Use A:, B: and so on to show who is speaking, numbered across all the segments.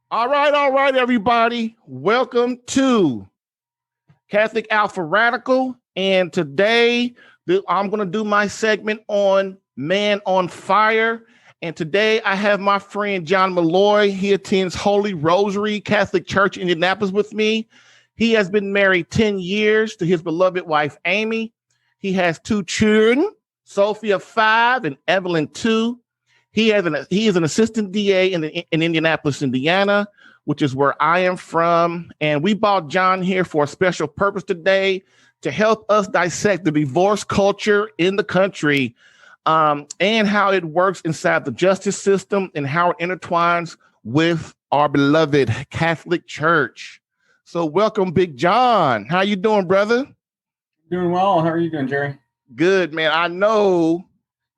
A: All right, everybody. Welcome to Catholic Alpha Radical. And today I'm going to do my segment on Man on Fire. And today I have my friend John Malloy. He attends Holy Rosary Catholic Church in Indianapolis with me. He has been married 10 years to his beloved wife, Amy. He has 2 children, Sophia 5 and Evelyn 2. He is an assistant DA in Indianapolis, Indiana, which is where I am from. And we brought John here for a special purpose today to help us dissect the divorce culture in the country, and how it works inside the justice system and how it intertwines with our beloved Catholic Church. So welcome, Big John. How you doing, brother?
B: Doing well. How are you doing, Jerry?
A: Good, man. I know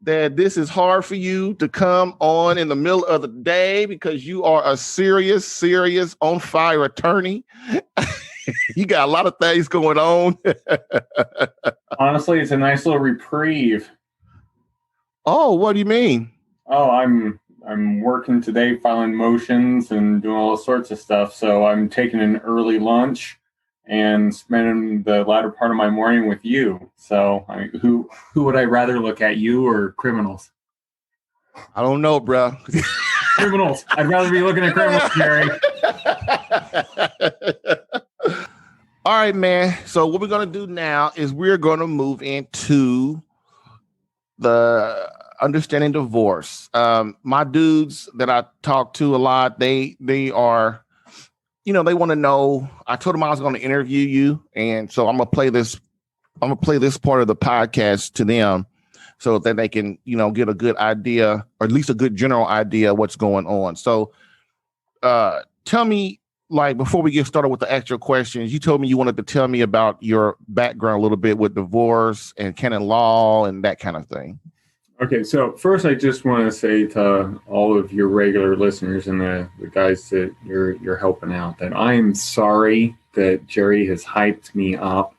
A: that this is hard for you to come on in the middle of the day because you are a serious on fire attorney. You got a lot of things going on.
B: Honestly, it's a nice little reprieve.
A: Oh, what do you mean?
B: Oh, I'm working today, filing motions and doing all sorts of stuff. So I'm taking an early lunch and spending the latter part of my morning with you. So who would I rather look at, you or criminals?
A: I don't know, bro.
B: Criminals. I'd rather be looking at criminals, Jerry.
A: All right, man. So what we're going to do now is we're going to move into the understanding divorce. My dudes that I talk to a lot, they are, they want to know. I told them I was going to interview you, and so I'm gonna play this part of the podcast to them so that they can, get a good idea, or at least a good general idea of what's going on. So tell me, like, before we get started with the actual questions, you told me you wanted to tell me about your background a little bit with divorce and canon law and that kind of thing.
B: Okay, so first I just want to say to all of your regular listeners and the guys that you're helping out that I am sorry that Jerry has hyped me up,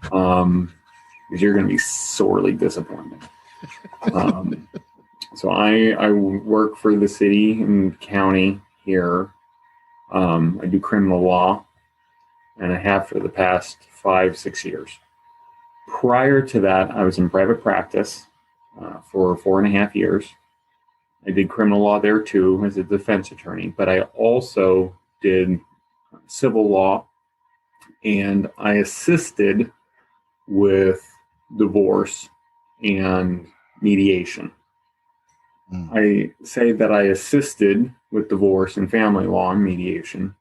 B: because you're going to be sorely disappointed. So I work for the city and county here. I do criminal law, and I have for the past 5-6 years. Prior to that, I was in private practice for 4.5 years. I did criminal law there too as a defense attorney, but I also did civil law, and I assisted with divorce and mediation. I say that I assisted with divorce and family law and mediation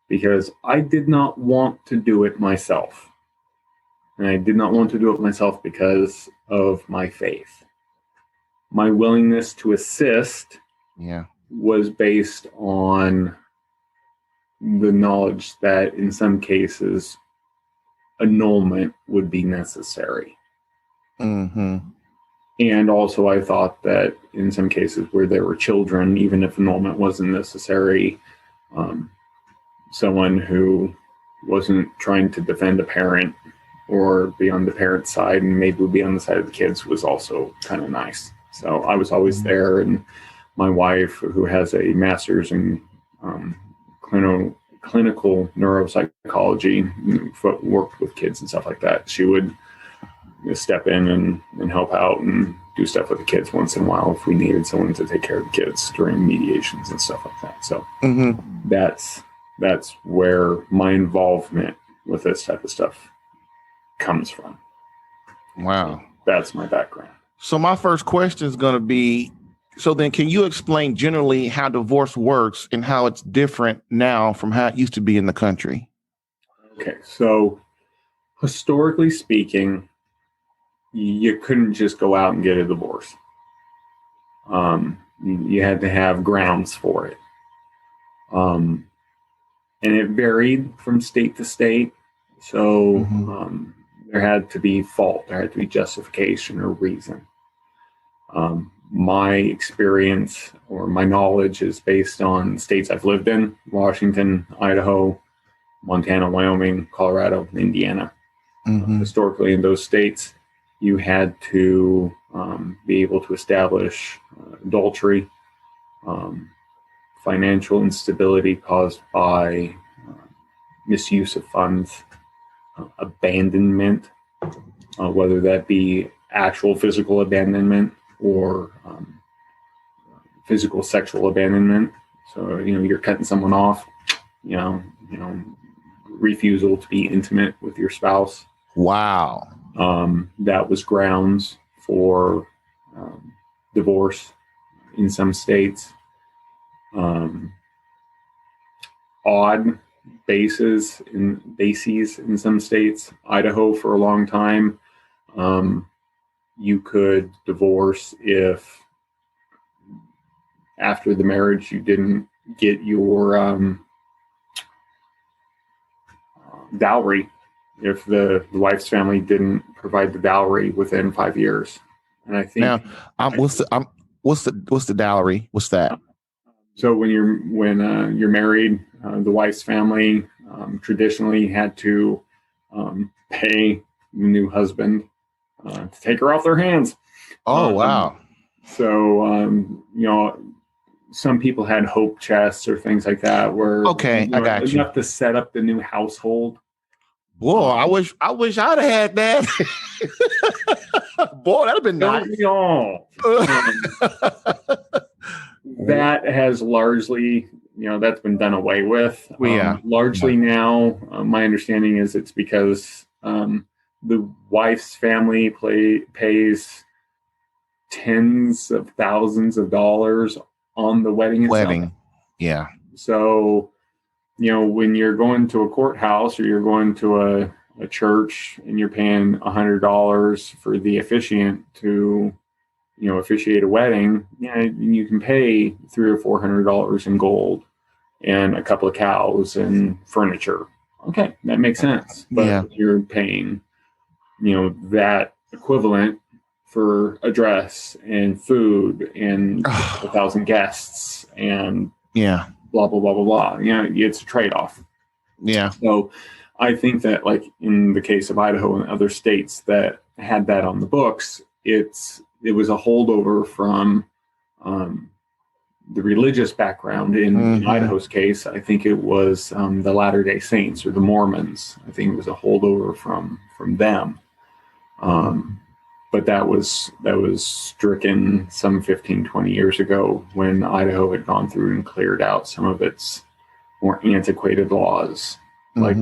B: because I did not want to do it myself. And I did not want to do it myself because of my faith. My willingness to assist was based on the knowledge that in some cases annulment would be necessary.
A: Mm-hmm.
B: And also I thought that in some cases where there were children, even if annulment wasn't necessary, someone who wasn't trying to defend a parent or be on the parent's side and maybe would be on the side of the kids was also kind of nice. So I was always there, and my wife, who has a master's in clinical neuropsychology, worked with kids and stuff like that. She would step in and help out and do stuff with the kids once in a while if we needed someone to take care of the kids during mediations and stuff like that. So that's where my involvement with this type of stuff comes from.
A: Wow.
B: So that's my background.
A: So my first question is going to be, so then can you explain generally how divorce works and how it's different now from how it used to be in the country?
B: Okay, so historically speaking, you couldn't just go out and get a divorce. You had to have grounds for it. And it varied from state to state. So there had to be fault, there had to be justification or reason. My experience or my knowledge is based on states I've lived in: Washington, Idaho, Montana, Wyoming, Colorado, and Indiana. Historically, in those states, you had to be able to establish adultery, financial instability caused by misuse of funds, abandonment, whether that be actual physical abandonment or physical sexual abandonment. So, you're cutting someone off, refusal to be intimate with your spouse.
A: Wow.
B: That was grounds for divorce in some states. Odd bases in some states. Idaho, for a long time, you could divorce if after the marriage you didn't get your dowry, if the wife's family didn't provide the dowry within 5 years. And I think
A: now, what's the dowry? What's that?
B: So when you're married, the wife's family traditionally had to pay the new husband to take her off their hands.
A: Oh, wow.
B: So some people had hope chests or things like that, where
A: I got you.
B: Enough to set up the new household.
A: Boy, I wish I'd have had that. Boy, that'd have been nice.
B: That has largely, that's been done away with. Largely now, my understanding is it's because the wife's family pays tens of thousands of dollars on the wedding itself.
A: Yeah.
B: So, when you're going to a courthouse or you're going to a church and you're paying $100 for the officiant to, officiate a wedding, you can pay $300 or $400 in gold and a couple of cows and furniture. Okay, that makes sense. But you're paying, that equivalent for a dress and food and 1,000 guests and blah, blah, blah, blah, blah. It's a trade-off.
A: Yeah.
B: So I think that, like in the case of Idaho and other states that had that on the books, it was a holdover from the religious background. In Idaho's case, I think it was the Latter-day Saints or the Mormons. I think it was a holdover from them. But that was stricken some 15, 20 years ago when Idaho had gone through and cleared out some of its more antiquated laws, like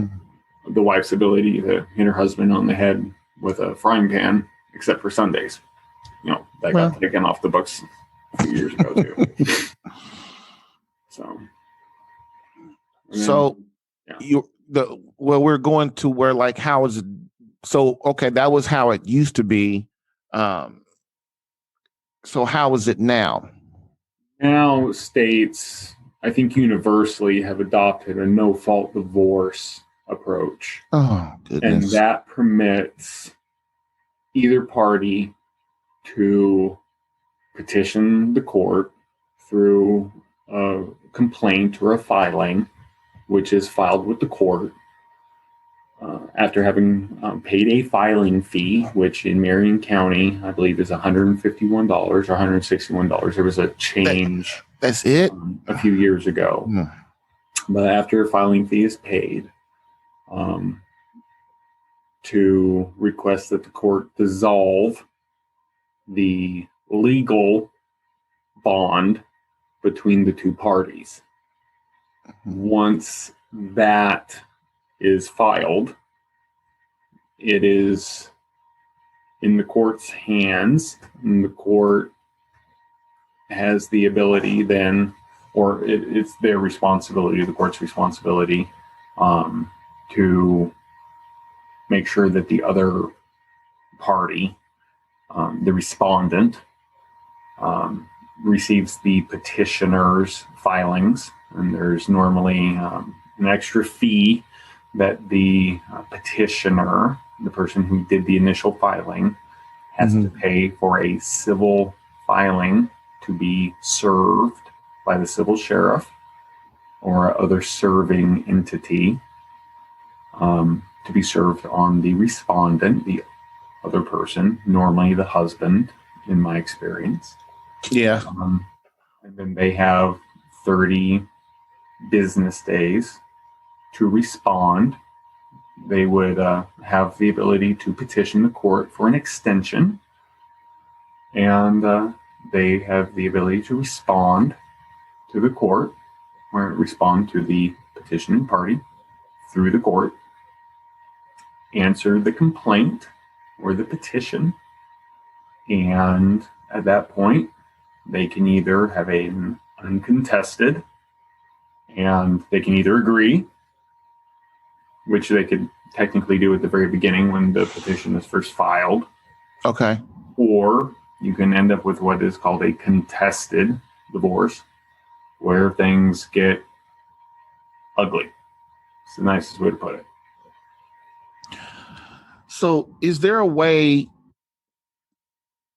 B: the wife's ability to hit her husband on the head with a frying pan, except for Sundays. That got taken off the books a few years ago too.
A: We're going to where, like, how is it? So, okay, that was how it used to be. So how is it now?
B: Now states, I think universally, have adopted a no-fault divorce approach.
A: Oh, goodness.
B: And that permits either party to petition the court through a complaint or a filing, which is filed with the court. After having paid a filing fee, which in Marion County, I believe is $151 or $161. There was a change.
A: That's it?
B: A few years ago. But after a filing fee is paid, to request that the court dissolve the legal bond between the two parties. Once that is filed, it is in the court's hands, and the court has the ability then, or it's their responsibility, the court's responsibility, to make sure that the other party, the respondent, receives the petitioner's filings, and there's normally an extra fee that the petitioner, the person who did the initial filing, has to pay for a civil filing to be served by the civil sheriff or other serving entity, to be served on the respondent, the other person, normally the husband, in my experience.
A: Yeah.
B: And then they have 30 business days to respond. They would have the ability to petition the court for an extension, and they have the ability to respond to the court or respond to the petitioning party through the court, answer the complaint or the petition, and at that point, they can either have an uncontested, and they can either agree, which they could technically do at the very beginning when the petition is first filed.
A: Okay.
B: Or you can end up with what is called a contested divorce, where things get ugly. It's the nicest way to put it.
A: So is there a way,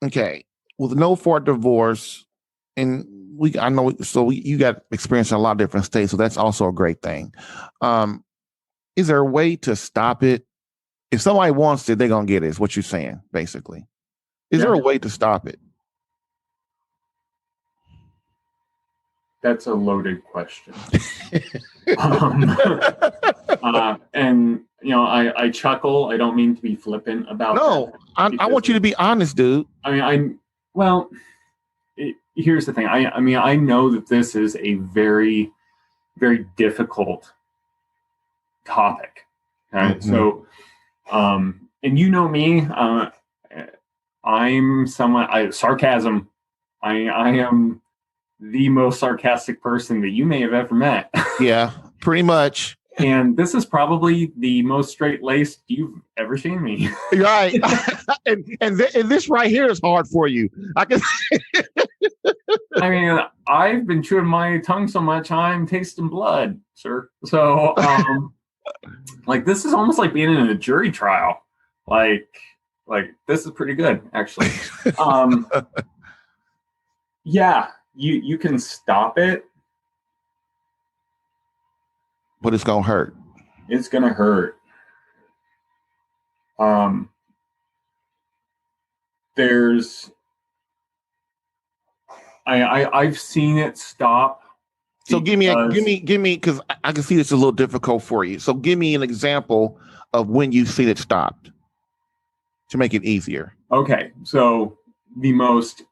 A: okay, with no for divorce, and you got experience in a lot of different states, so that's also a great thing. Is there a way to stop it? If somebody wants it, they're going to get it, is what you're saying, basically. Is there a way to stop it?
B: That's a loaded question. And, I chuckle. I don't mean to be flippant about
A: No, I want you to be honest, dude.
B: Here's the thing. I know that this is a very, very difficult topic. Okay? Mm-hmm. So, and you know me, I'm someone, sarcasm. I am the most sarcastic person that you may have ever met.
A: Yeah, pretty much.
B: And this is probably the most straight-laced you've ever seen me.
A: Right. and this right here is hard for you. I can.
B: I've been chewing my tongue so much, I'm tasting blood, sir. So, this is almost like being in a jury trial. Like this is pretty good, actually. Yeah, you can stop it.
A: But it's going to hurt.
B: It's going to hurt. I've seen it stop.
A: So give me, because I can see this is a little difficult for you. So give me an example of when you've seen it stopped to make it easier.
B: Okay. So the most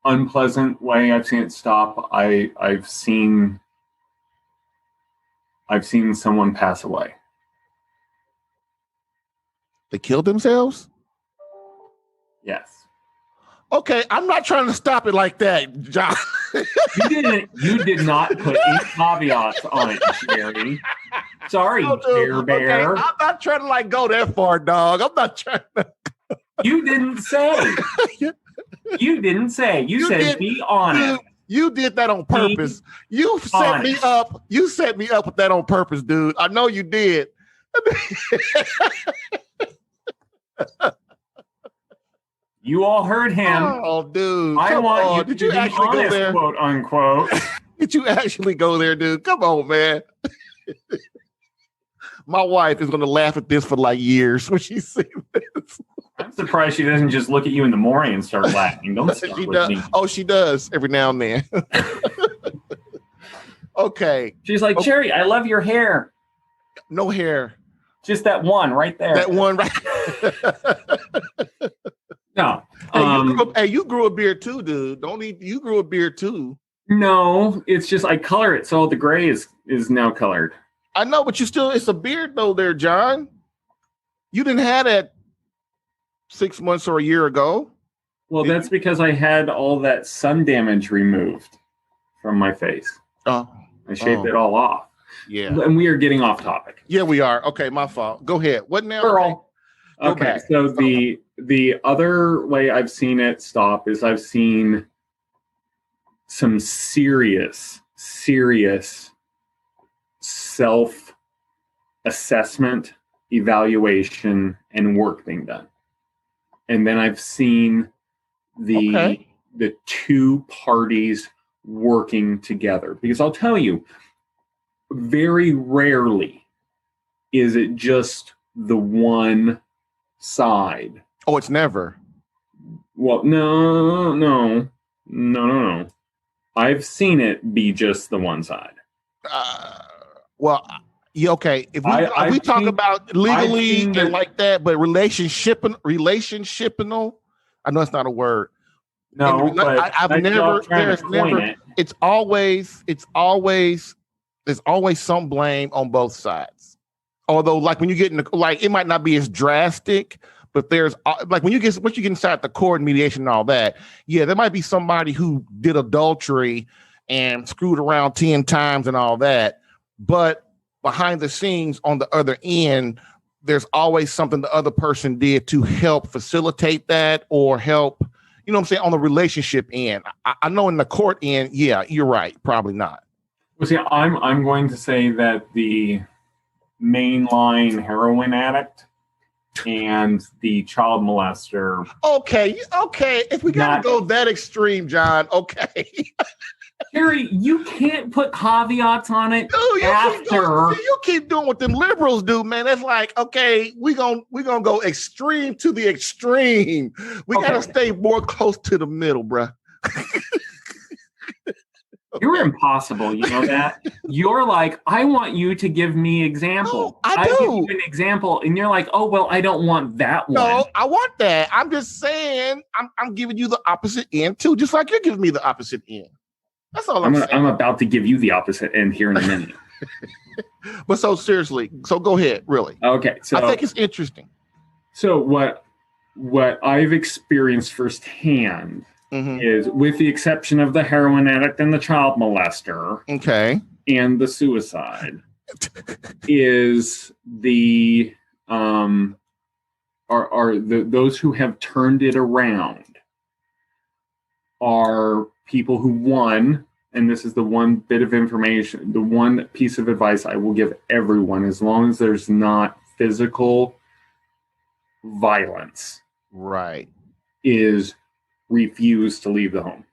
B: unpleasant way I've seen it stop, I've seen someone pass away.
A: They killed themselves?
B: Yes.
A: Okay, I'm not trying to stop it like that, John.
B: You did not put any caveats on it, Jerry. Sorry, Bear Bear.
A: Okay, I'm not trying to go that far, dog. I'm not trying to.
B: You didn't say. You didn't say. You said be honest.
A: You did that on purpose. You set me up. You set me up with that on purpose, dude. I know you did.
B: You all heard him.
A: Oh, dude.
B: I want you to be honest, quote unquote.
A: Did you actually go there, dude? Come on, man. My wife is going to laugh at this for years when she sees this.
B: I'm surprised she doesn't just look at you in the morning and start laughing. Don't start with me.
A: Oh, she does every now and then. Okay.
B: She's like, Jerry, I love your hair.
A: No hair.
B: Just that one right there.
A: That one right.
B: No.
A: You grew a beard too, dude. You grew a beard too.
B: No, it's just I color it, so the gray is now colored.
A: I know, but it's a beard though there, John. You didn't have that 6 months or a year ago.
B: Well, that's because I had all that sun damage removed from my face.
A: Oh.
B: I shaved it all off.
A: Yeah.
B: And we are getting off topic.
A: Yeah, we are. Okay, my fault. Go ahead. What now?
B: Girl. Okay, so the other way I've seen it stop is I've seen some serious self-assessment, evaluation, and work being done. And then I've seen the two parties working together. Because I'll tell you, very rarely is it just the one side.
A: Oh, it's never.
B: Well, no. I've seen it be just the one side.
A: Well, yeah, okay. If we talk about legally and like that, but relationshiping, I know it's not a word.
B: No, but
A: I've never. There's never. It's always. There's always some blame on both sides. Although, like when you get in it might not be as drastic, but there's like once you get inside the court mediation and all that, yeah, there might be somebody who did adultery and screwed around 10 times and all that. But behind the scenes on the other end, there's always something the other person did to help facilitate that or help, you know what I'm saying, on the relationship end. I know in the court end, yeah, you're right. Probably not.
B: Well, see, I'm going to say that the mainline heroin addict and the child molester.
A: Okay. If we gotta go that extreme, John, okay.
B: Harry, you can't put caveats on it. Dude,
A: you keep doing what them liberals do, man. That's like, okay, we're gonna go extreme to the extreme. We gotta stay more close to the middle, bruh.
B: You're impossible, you know that? You're like, I want you to give me example.
A: No, I do.
B: give you an example, and you're like, oh, well, I don't want that one.
A: No, I want that. I'm just saying, I'm giving you the opposite end too, just like you're giving me the opposite end. That's all I'm saying.
B: I'm about to give you the opposite end here in a minute.
A: But so seriously, so go ahead, really.
B: Okay, so
A: I think it's interesting.
B: So what I've experienced firsthand is, with the exception of the heroin addict and the child molester,
A: okay,
B: and the suicide, is the those who have turned it around are people who, one, and this is the one bit of information, the one piece of advice I will give everyone, as long as there's not physical violence,
A: right,
B: is refuse to leave the home.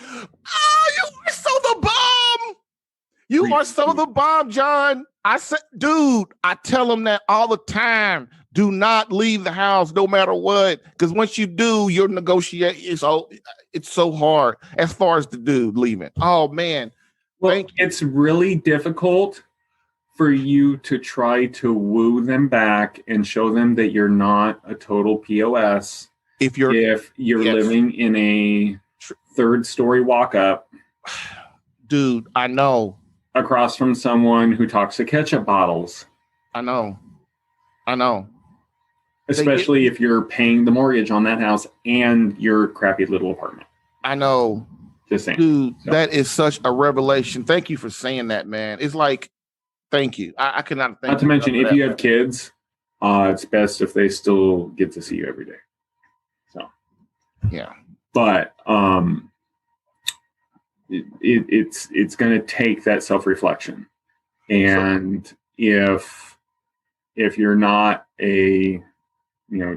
A: Oh, you are so the bomb. You are so the bomb, John. I said, dude, I tell them that all the time. Do not leave the house no matter what. Because once you do, your negotiation, it's so hard as far as the dude leaving. Oh, man.
B: Well, it's really difficult for you to try to woo them back and show them that you're not a total POS if you're living in a third-story walk-up.
A: Dude, I know.
B: Across from someone who talks to ketchup bottles.
A: I know.
B: Especially if you're paying the mortgage on that house and your crappy little apartment.
A: I know.
B: Just saying.
A: Dude, that is such a revelation. Thank you for saying that, man. It's like, thank you. I cannot thank you.
B: Not to mention, if you have kids, it's best if they still get to see you every day. So,
A: yeah.
B: But it's going to take that self-reflection. And if you're not a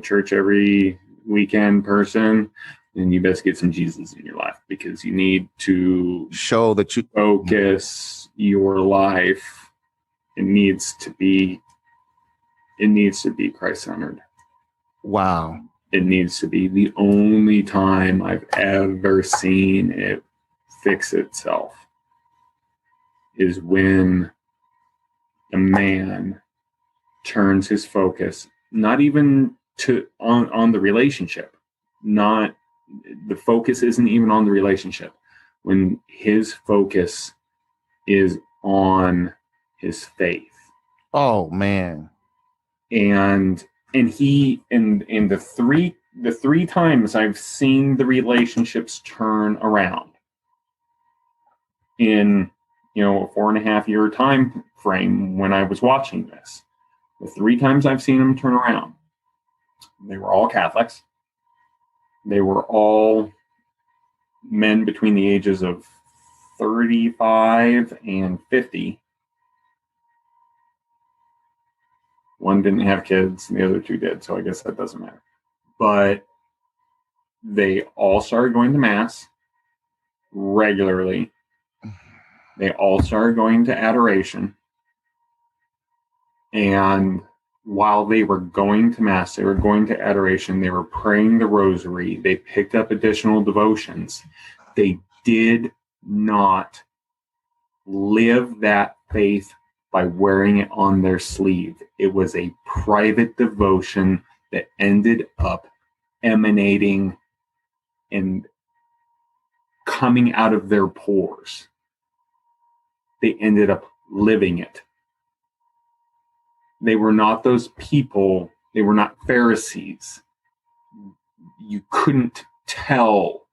B: church every weekend person, then you best get some Jesus in your life, because you need to
A: show that you
B: focus your life. It needs to be Christ-centered.
A: Wow.
B: It needs to be. The only time I've ever seen it fix itself is when a man turns his focus not even on the relationship. Not the focus isn't even on the relationship. When his focus is on his faith.
A: Oh man.
B: And the three times I've seen the relationships turn around in a 4.5 year time frame when I was watching this, the 3 times I've seen them turn around, they were all Catholics. They were all men between the ages of 35 and 50. One didn't have kids, and the other 2 did, so I guess that doesn't matter. But they all started going to Mass regularly. They all started going to adoration. And while they were going to Mass, they were going to adoration, they were praying the rosary, they picked up additional devotions. They did not live that faith by wearing it on their sleeve. It was a private devotion that ended up emanating and coming out of their pores. They ended up living it. They were not those people. They were not Pharisees. You couldn't tell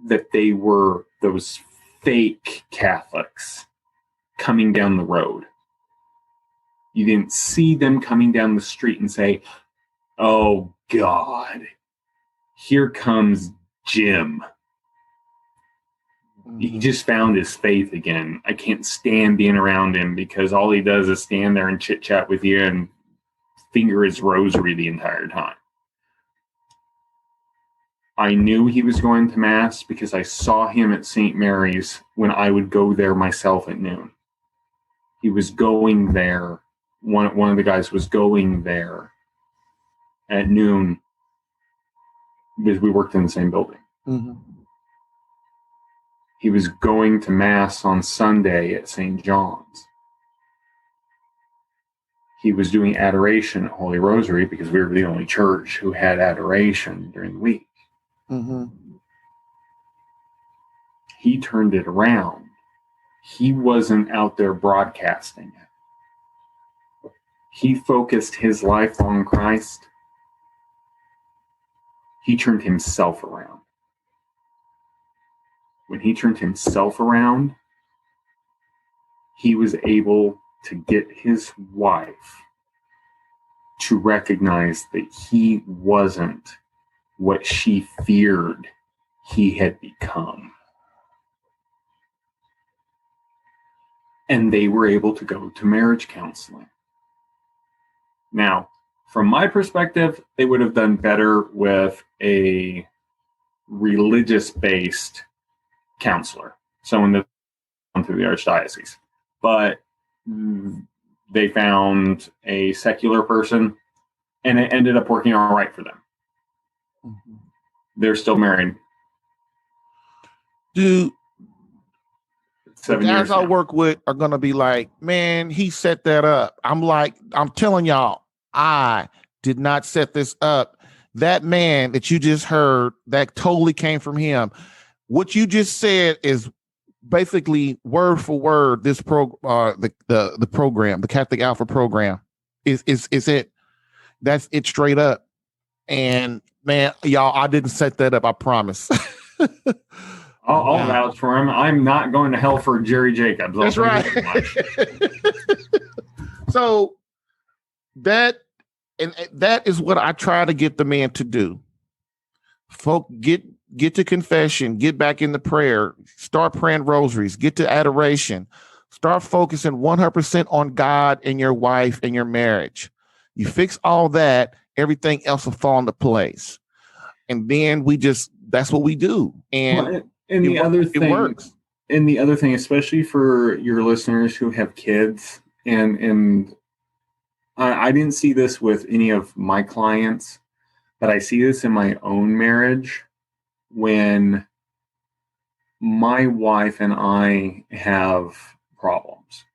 B: that they were those fake Catholics coming down the road. You didn't see them coming down the street and say, "Oh God, here comes Jim. He just found his faith again. I can't stand being around him because all he does is stand there and chit chat with you and finger his rosary the entire time." I knew he was going to Mass because I saw him at St. Mary's when I would go there myself at noon. He was going there. One of the guys was going there at noon because we worked in the same building.
A: Mm-hmm.
B: He was going to Mass on Sunday at St. John's. He was doing adoration at Holy Rosary because we were the only church who had adoration during the week.
A: Mm-hmm.
B: He turned it around. He wasn't out there broadcasting it. He focused his life on Christ. He turned himself around. When he turned himself around, he was able to get his wife to recognize that he wasn't what she feared he had become. And they were able to go to marriage counseling. Now, from my perspective, they would have done better with a religious-based counselor, someone that's gone through the archdiocese. But they found a secular person, and it ended up working all right for them.
A: Mm-hmm.
B: They're still married.
A: Dude,
B: 7
A: the
B: years
A: guys I
B: now.
A: work with are gonna be like, man, he set that up. I'm like, I'm telling y'all, I did not set this up. That man that you just heard, that totally came from him. What you just said is basically word for word. This the program, the Catholic Alpha program, is it. That's it straight up. And man, y'all, I didn't set that up. I promise.
B: I'll vouch for him. I'm not going to hell for Jerry Jacobs.
A: That's right. So that is what I try to get the man to do. Folk, get to confession, get back into prayer, start praying rosaries, get to adoration, start focusing 100% on God and your wife and your marriage. You fix all that, everything else will fall into place. And then that's what we do. And
B: the other thing,
A: it works.
B: And the other thing, especially for your listeners who have kids, and I didn't see this with any of my clients, but I see this in my own marriage when my wife and I have problems,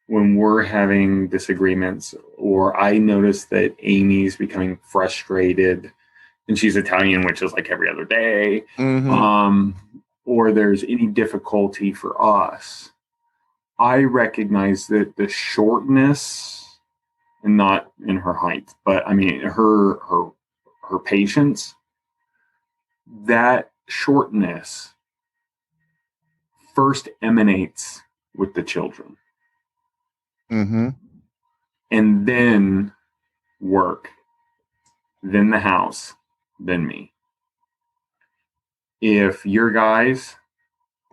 B: when we're having disagreements, or I notice that Amy's becoming frustrated, and she's Italian, which is like every other day, or there's any difficulty for us, I recognize that the shortness, and not in her height, but I mean her patience, that shortness first emanates with the children.
A: Mm-hmm.
B: And then work, then the house, then me. If your guys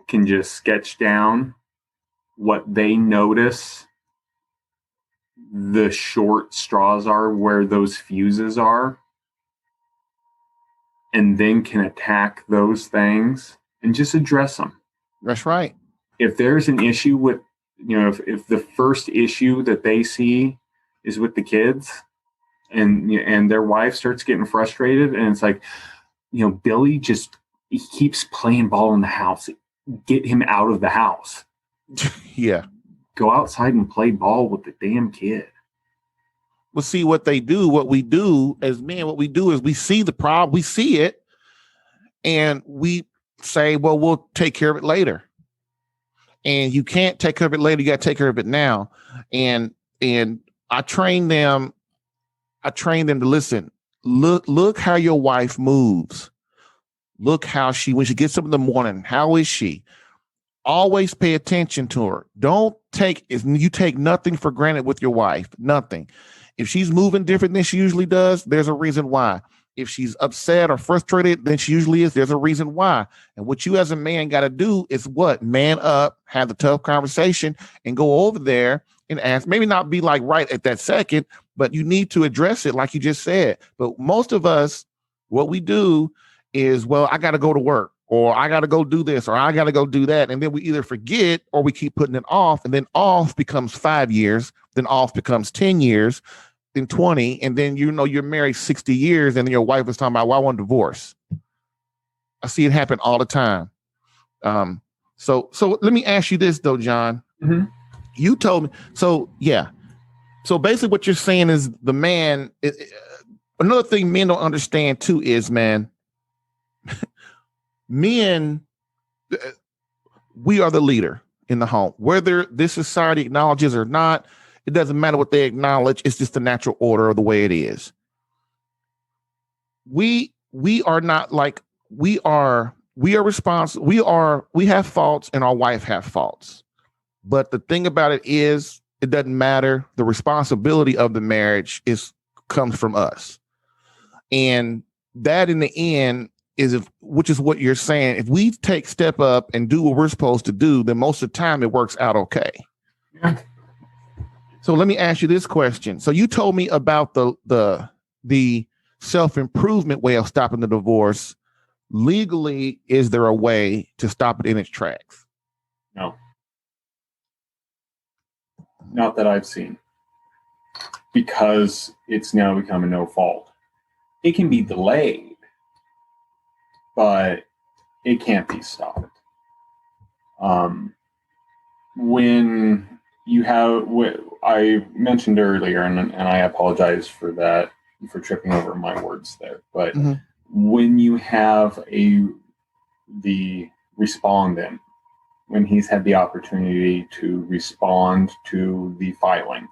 B: can just sketch down what they notice the short straws are, where those fuses are, and then can attack those things and just address them.
A: That's right.
B: If there's an issue with, if the first issue that they see is with the kids, and their wife starts getting frustrated, and it's like, Billy he keeps playing ball in the house. get him out of the house.
A: Yeah.
B: Go outside and play ball with the damn kid.
A: Well, see what they do. What we do as men, what we do is we see the problem, we see it, and we say, well, we'll take care of it later. And you can't take care of it later. You got to take care of it now. And I train them to listen. Look how your wife moves. Look how when she gets up in the morning, how is she? Always pay attention to her. You take nothing for granted with your wife. Nothing. If she's moving different than she usually does, there's a reason why. If she's upset or frustrated than she usually is, there's a reason why. And what you as a man got to do is what? Man up, have the tough conversation, and go over there and ask. Maybe not be like right at that second, but you need to address it like you just said. But most of us, what we do is, well, I got to go to work, or I got to go do this, or I got to go do that. And then we either forget or we keep putting it off. And then off becomes 5 years. Then off becomes 10 years. In 20, and then you're married 60 years, and then your wife is talking about, well, I want a divorce. I see it happen all the time. So let me ask you this though, John.
B: Mm-hmm.
A: You told me so. Yeah. So basically, what you're saying is the man. Another thing men don't understand too is, man, men, we are the leader in the home, whether this society acknowledges or not. It doesn't matter what they acknowledge. It's just the natural order of the way it is. We are not like we are responsible. We have faults, and our wife have faults. But the thing about it is, it doesn't matter. The responsibility of the marriage comes from us, and that in the end which is what you're saying. If we step up and do what we're supposed to do, then most of the time it works out okay.
B: Yeah.
A: So let me ask you this question. So you told me about the self-improvement way of stopping the divorce. Legally, is there a way to stop it in its tracks?
B: No. Not that I've seen. Because it's now become a no fault. It can be delayed, but it can't be stopped. When you have what I mentioned earlier, and I apologize for that, for tripping over my words there. But when you have the respondent, when he's had the opportunity to respond to the filing,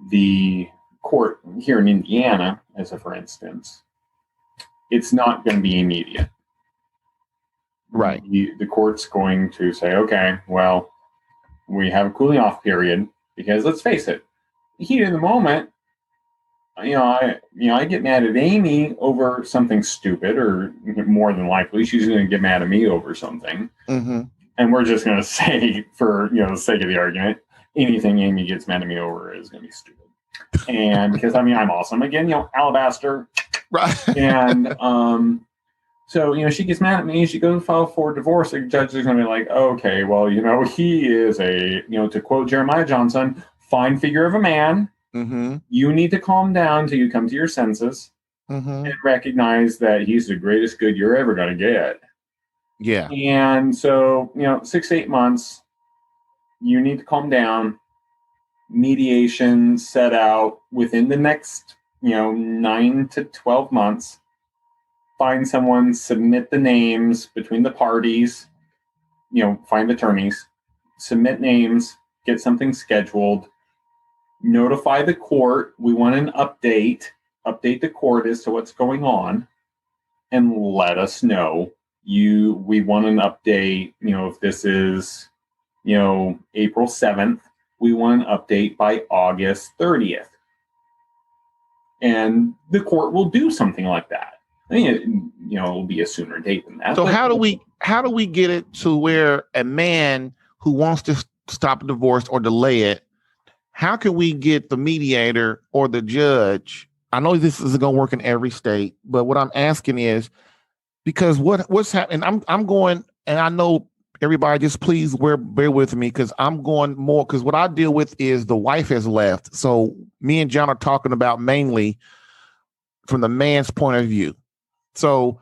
B: the court here in Indiana, as a for instance, it's not going to be immediate.
A: Right.
B: The court's going to say, okay, well, we have a cooling off period, because let's face it, the heat of the moment, I get mad at Amy over something stupid, or more than likely she's going to get mad at me over something.
A: Mm-hmm.
B: And we're just going to say, for the sake of the argument, anything Amy gets mad at me over is going to be stupid. And because I'm awesome again, alabaster,
A: right?
B: And so, she gets mad at me, she goes and file for divorce. The judge is going to be like, okay, well, he is to quote Jeremiah Johnson, fine figure of a man.
A: Mm-hmm.
B: You need to calm down till you come to your senses and recognize that he's the greatest good you're ever going to get.
A: Yeah.
B: And so, 6 to 8 months, you need to calm down. Mediation set out within the next, 9 to 12 months. Find someone, submit the names between the parties, find attorneys, submit names, get something scheduled, notify the court. We want an update the court as to what's going on, and let us know. We want an update, if this is, April 7th, we want an update by August 30th. And the court will do something like that. I mean, it'll be a sooner date than that.
A: So how do we get it to where a man who wants to stop a divorce or delay it, how can we get the mediator or the judge? I know this isn't going to work in every state, but what I'm asking is, because what's happening, I'm going, and I know everybody, just please bear with me, because I'm going more, because what I deal with is the wife has left. So me and John are talking about mainly from the man's point of view. So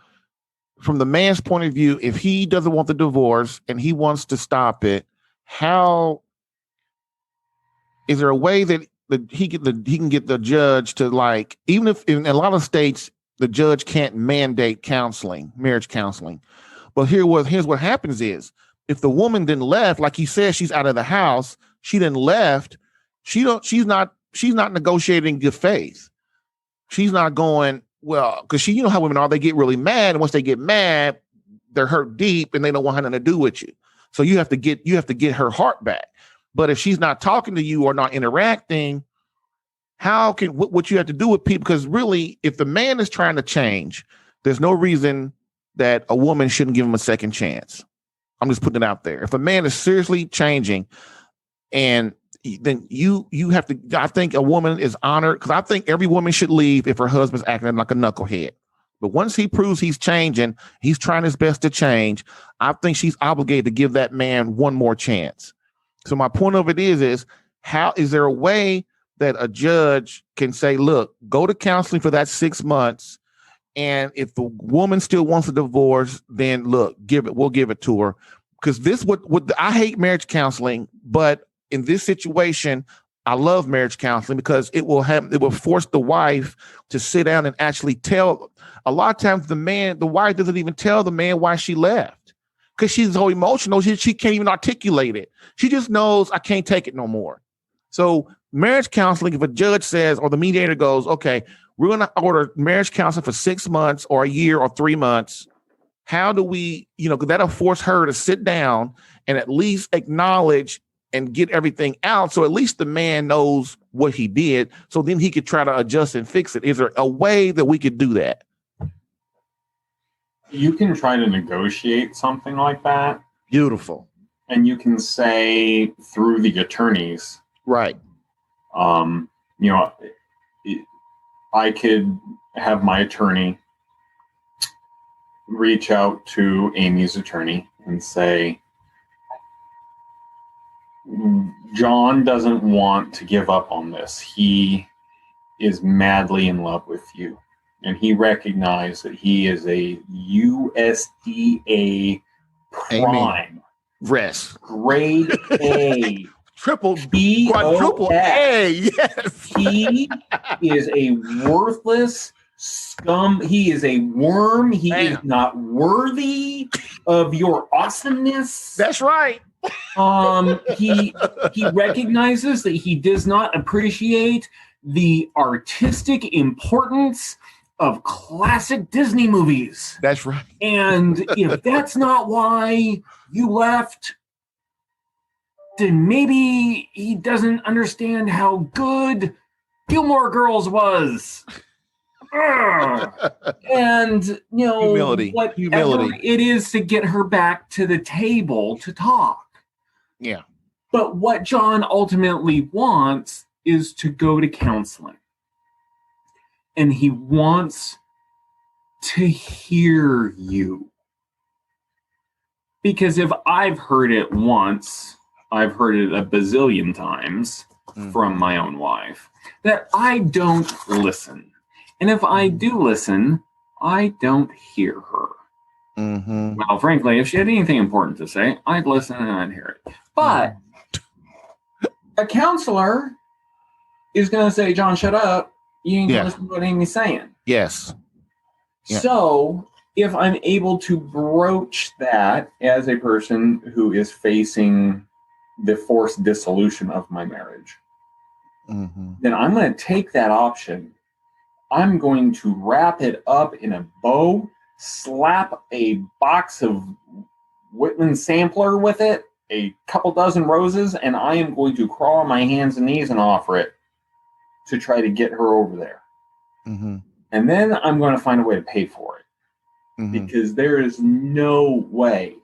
A: from the man's point of view, if he doesn't want the divorce and he wants to stop it, how is there a way that he can get the judge to, like, even if in a lot of states the judge can't mandate counseling, marriage counseling, but here's what happens is, if the woman then left, like he says, she's out of the house, she then left, she's not negotiating in good faith. She's not going, well, because you know how women are, they get really mad, and once they get mad, they're hurt deep and they don't want nothing to do with you. So you have to get her heart back. But if she's not talking to you or not interacting, how can what you have to do with people? Because really, if the man is trying to change, there's no reason that a woman shouldn't give him a second chance. I'm just putting it out there. If a man is seriously changing, and then you have to, I think a woman is honored, because I think every woman should leave if her husband's acting like a knucklehead. But once he proves he's changing, he's trying his best to change, I think she's obligated to give that man one more chance. So my point of it is how is there a way that a judge can say, look, go to counseling for that 6 months, and if the woman still wants a divorce, then look, we'll give it to her. Because this I hate marriage counseling, but in this situation, I love marriage counseling because it will force the wife to sit down and actually tell. A lot of times the wife doesn't even tell the man why she left, because she's so emotional. She can't even articulate it. She just knows, I can't take it no more. So marriage counseling, if a judge says, or the mediator goes, okay, we're going to order marriage counseling for 6 months or a year or 3 months. How do we, because that'll force her to sit down and at least acknowledge and get everything out. So at least the man knows what he did. So then he could try to adjust and fix it. Is there a way that we could do that?
B: You can try to negotiate something like that.
A: Beautiful.
B: And you can say through the attorneys.
A: Right.
B: I could have my attorney reach out to Amy's attorney and say, John doesn't want to give up on this. He is madly in love with you. And he recognized that he is a USDA prime.
A: Rest.
B: Grade A.
A: Quadruple A. Yes.
B: He is a worthless scum. He is a worm. He is not worthy of your awesomeness.
A: That's right.
B: He recognizes that he does not appreciate the artistic importance of classic Disney movies.
A: That's right.
B: And if that's not why you left, then maybe he doesn't understand how good Gilmore Girls was. And,
A: humility.
B: Whatever it is to get her back to the table to talk.
A: Yeah.
B: But what John ultimately wants is to go to counseling. And he wants to hear you. Because if I've heard it once, I've heard it a bazillion times from my own wife, that I don't listen. And if I do listen, I don't hear her.
A: Mm-hmm.
B: Well, frankly, if she had anything important to say, I'd listen and I'd hear it. But a counselor is going to say, John, shut up. You need to listen to what Amy's saying.
A: Yes. Yeah.
B: So if I'm able to broach that as a person who is facing the forced dissolution of my marriage, then I'm going to take that option. I'm going to wrap it up in a bow, slap a box of Whitman sampler with it, a couple dozen roses, and I am going to crawl on my hands and knees and offer it to try to get her over there. And then I'm going to find a way to pay for it. Because there is no way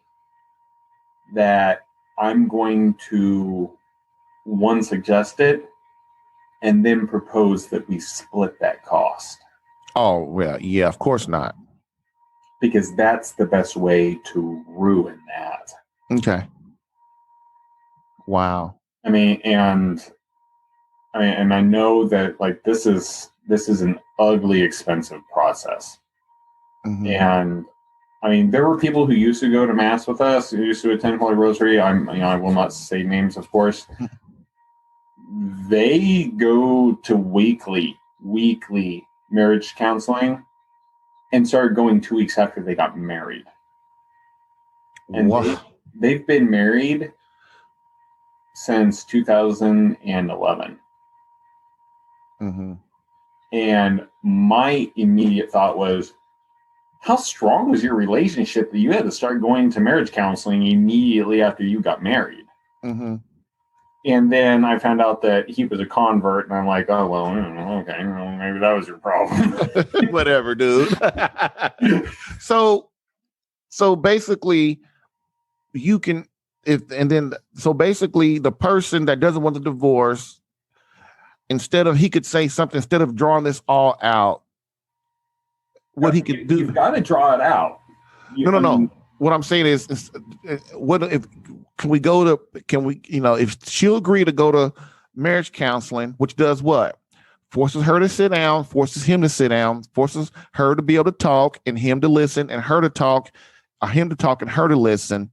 B: that I'm going to, one, suggest it, and then propose that we split that cost.
A: Oh, well, yeah, of course not.
B: Because that's the best way to ruin that.
A: Okay. Wow.
B: And I know that, like, this is an ugly, expensive process. And I mean, there were people who used to go to mass with us, who used to attend Holy Rosary. I will not say names, of course. They go to weekly marriage counseling and started going 2 weeks after they got married. And they've been married since 2011.
A: Mm-hmm.
B: And my immediate thought was, how strong was your relationship that you had to start going to marriage counseling immediately after you got married?
A: Mm-hmm.
B: And then I found out that he was a convert, and I'm like, oh, well, okay, well, maybe that was your problem.
A: Whatever, dude. So basically, you can, so basically the person that doesn't want the divorce, instead of drawing this all out, what he could do.
B: You've got to draw it out.
A: No. What I'm saying is what if if she'll agree to go to marriage counseling, which does what? Forces her to sit down, forces him to sit down, forces her to be able to talk and him to listen and her to talk, or him to talk and her to listen.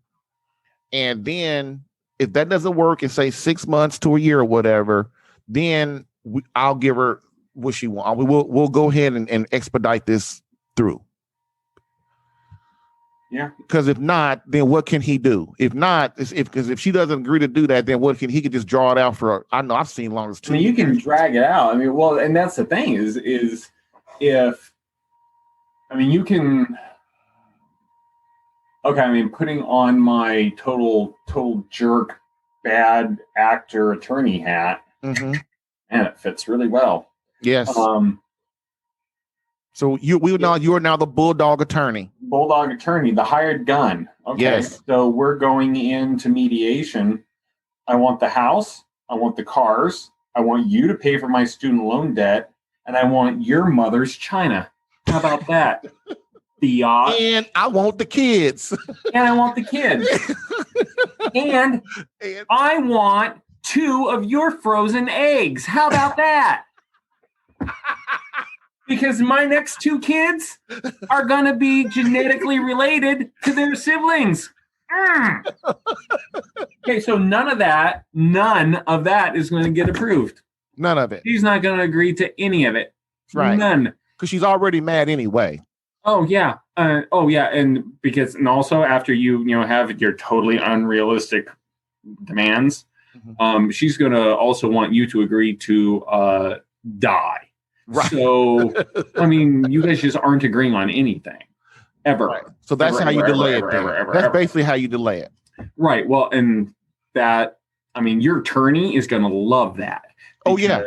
A: And then if that doesn't work in say 6 months to a year or whatever, then I'll give her what she wants. We'll go ahead and expedite this through.
B: Yeah.
A: Because if not, then what can he do? If not, if she doesn't agree to do that, then he could just draw it out for. I know I've seen long as 2 years.
B: You can drag it out. And that's the thing is if you can. Okay, putting on my total jerk, bad actor attorney hat,
A: mm-hmm.
B: and it fits really well.
A: Yes. So you are now the bulldog attorney.
B: Bulldog attorney, the hired gun. Okay.
A: Yes.
B: So we're going into mediation. I want the house. I want the cars. I want you to pay for my student loan debt, and I want your mother's china. How about that? The yacht.
A: And I want the kids.
B: And I want the kids. and I want 2 of your frozen eggs. How about that? Because my next 2 kids are going to be genetically related to their siblings. Okay, so none of that is going to get approved.
A: None of it.
B: She's not going to agree to any of it.
A: Right.
B: None.
A: Because she's already mad anyway.
B: Oh, yeah. And also after you have your totally unrealistic demands, mm-hmm. She's going to also want you to agree to die.
A: Right.
B: So, you guys just aren't agreeing on anything ever.
A: Right. So that's how you delay it. That's basically how you delay it.
B: Right. Well, and that, your attorney is going to love that.
A: Oh, yeah.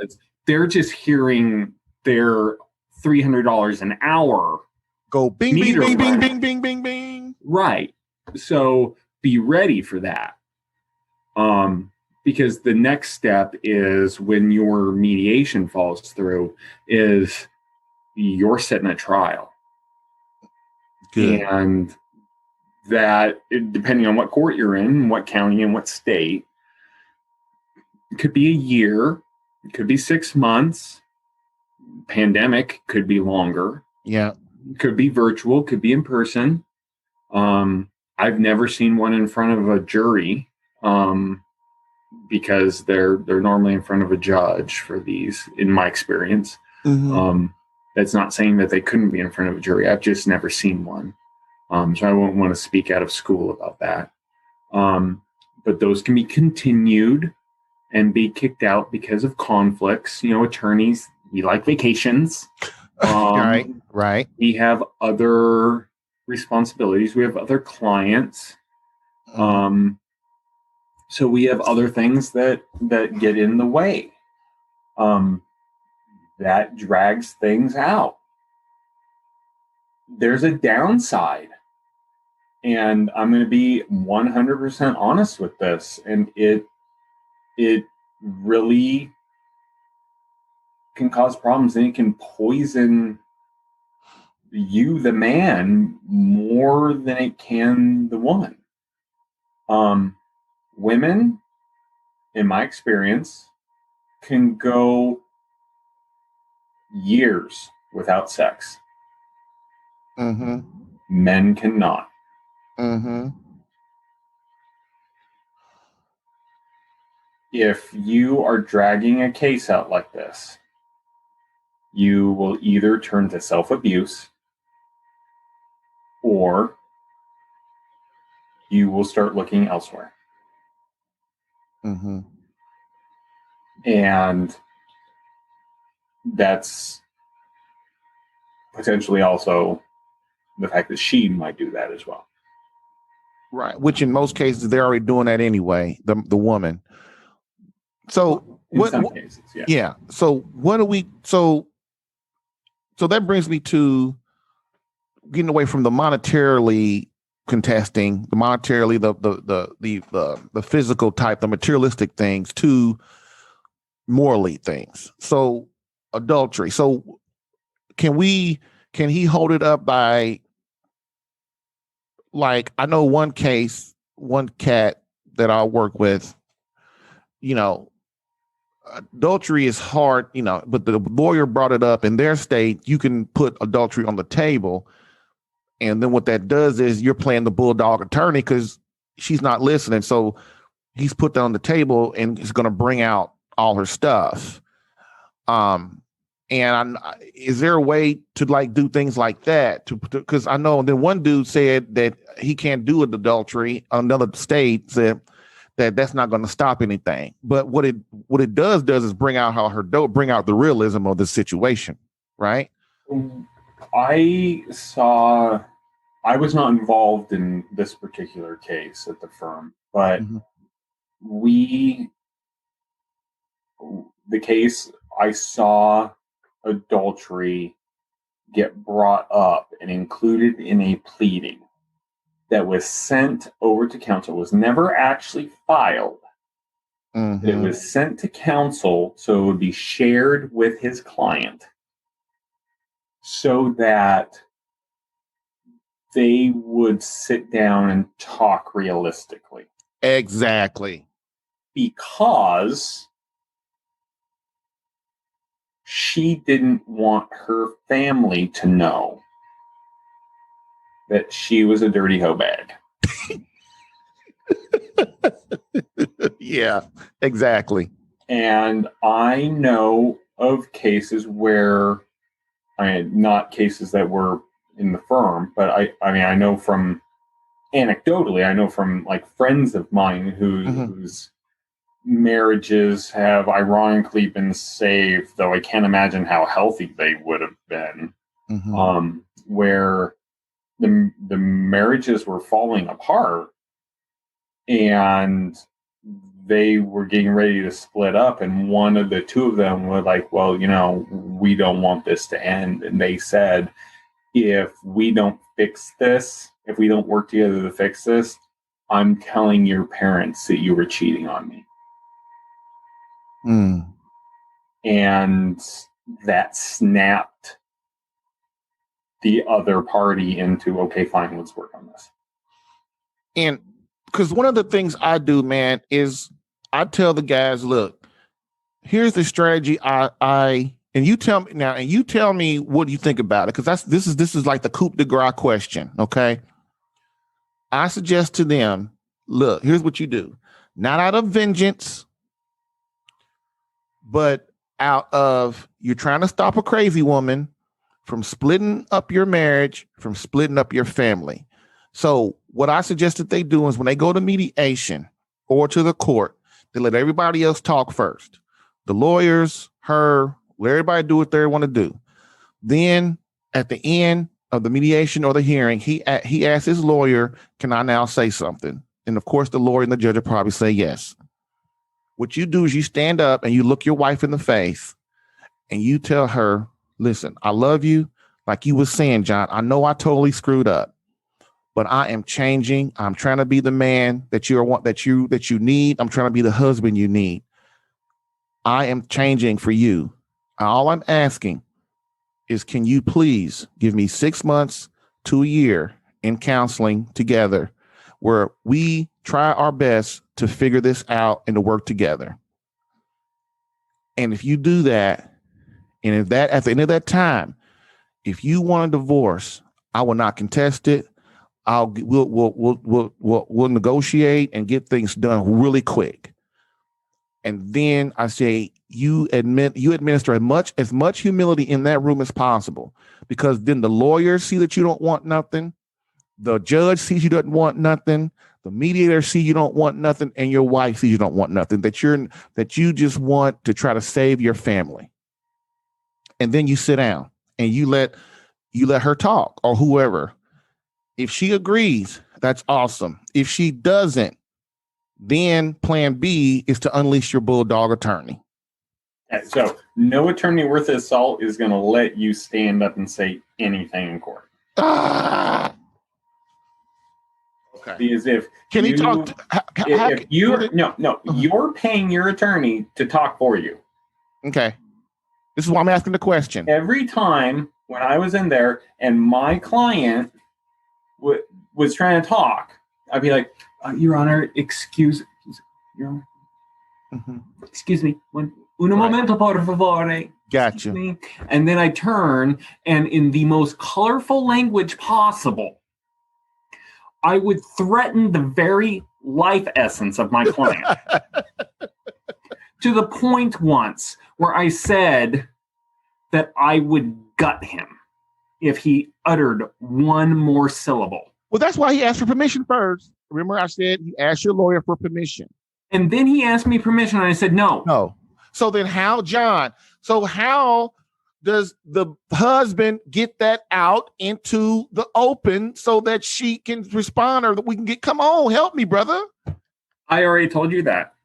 B: They're just hearing their $300 an hour
A: go bing, bing, bing, bing, bing, bing, bing, bing.
B: Right. So be ready for that. Because the next step is when your mediation falls through is you're setting a trial.
A: Good.
B: And that, depending on what court you're in, what county and what state, it could be a year, it could be 6 months, pandemic could be longer.
A: Yeah.
B: Could be virtual, could be in person. I've never seen one in front of a jury. Because they're normally in front of a judge for these, in my experience. Mm-hmm. That's not saying that they couldn't be in front of a jury. I've just never seen one. So I won't want to speak out of school about that. But those can be continued and be kicked out because of conflicts. Attorneys, we like vacations.
A: Right.
B: We have other responsibilities. We have other clients. So we have other things that get in the way. That drags things out. There's a downside. And I'm going to be 100% honest with this. And it really can cause problems, and it can poison you, the man, more than it can the woman. Women, in my experience, can go years without sex.
A: Mm-hmm.
B: Men cannot.
A: Mm-hmm.
B: If you are dragging a case out like this, you will either turn to self-abuse or you will start looking elsewhere.
A: Mm-hmm.
B: And that's potentially also the fact that she might do that as well.
A: Right. Which in most cases, they're already doing that anyway, the woman. So
B: in some cases, yeah.
A: Yeah. So what do we so that brings me to getting away from the monetarily contesting, the physical type, the materialistic things to morally things. So adultery. So can he hold it up by, like, I know one cat that I work with, adultery is hard, but the lawyer brought it up in their state. You can put adultery on the table. And then what that does is you're playing the bulldog attorney because she's not listening. So he's put that on the table and is going to bring out all her stuff. And is there a way to like do things like that? Because I know then one dude said that he can't do adultery. Another state said that's not going to stop anything. But what it does is bring out bring out the realism of the situation, right?
B: I was not involved in this particular case at the firm, but the case, I saw adultery get brought up and included in a pleading that was sent over to counsel. It was never actually filed. Mm-hmm. It was sent to counsel so it would be shared with his client so that they would sit down and talk realistically.
A: Exactly.
B: Because she didn't want her family to know that she was a dirty hoe bag.
A: Yeah, exactly.
B: And I know of cases where, not cases that were in the firm, but I know from anecdotally, I know from like friends of mine whose marriages have ironically been saved, though I can't imagine how healthy they would have been, where the marriages were falling apart and they were getting ready to split up, and the two of them were like, well, we don't want this to end. And they said, if we don't fix this, if we don't work together to fix this, I'm telling your parents that you were cheating on me. And that snapped the other party into, okay, fine, let's work on this.
A: And because one of the things I do, man, is I tell the guys, look, here's the strategy and you tell me now, and you tell me what you think about it, because this is like the coup de grace question, okay? I suggest to them, look, here's what you do. Not out of vengeance, but out of you're trying to stop a crazy woman from splitting up your marriage, from splitting up your family. So what I suggest that they do is when they go to mediation or to the court, they let everybody else talk first. The lawyers, let everybody do what they want to do. Then at the end of the mediation or the hearing, he asks his lawyer, can I now say something? And of course, the lawyer and the judge will probably say yes. What you do is you stand up and you look your wife in the face and you tell her, listen, I love you. Like you were saying, John, I know I totally screwed up, but I am changing. I'm trying to be the man that you need. I'm trying to be the husband you need. I am changing for you. All I'm asking is, can you please give me 6 months to a year in counseling together where we try our best to figure this out and to work together. And if you do that, and if that at the end of that time, if you want a divorce, I will not contest it. We'll negotiate and get things done really quick. And then I say, you administer as much humility in that room as possible, because then the lawyers see that you don't want nothing. The judge sees you don't want nothing. The mediator sees you don't want nothing. And your wife sees you don't want nothing, that you just want to try to save your family. And then you sit down and you let her talk, or whoever. If she agrees, that's awesome. If she doesn't, then plan B is to unleash your bulldog attorney.
B: So no attorney worth his salt is going to let you stand up and say anything in court.
A: Okay.
B: Because you're paying your attorney to talk for you.
A: Okay. This is why I'm asking the question.
B: Every time when I was in there and my client was trying to talk, I'd be like, Your Honor, excuse me. Un momento, por favor.
A: Gotcha.
B: Me. And then I turn, and in the most colorful language possible, I would threaten the very life essence of my client. To the point once where I said that I would gut him if he uttered one more syllable.
A: Well, that's why he asked for permission first. Remember, I said you asked your lawyer for permission.
B: And then he asked me permission, and I said no.
A: No. So then how does the husband get that out into the open so that she can respond, or that we can come on, help me, brother?
B: I already told you that,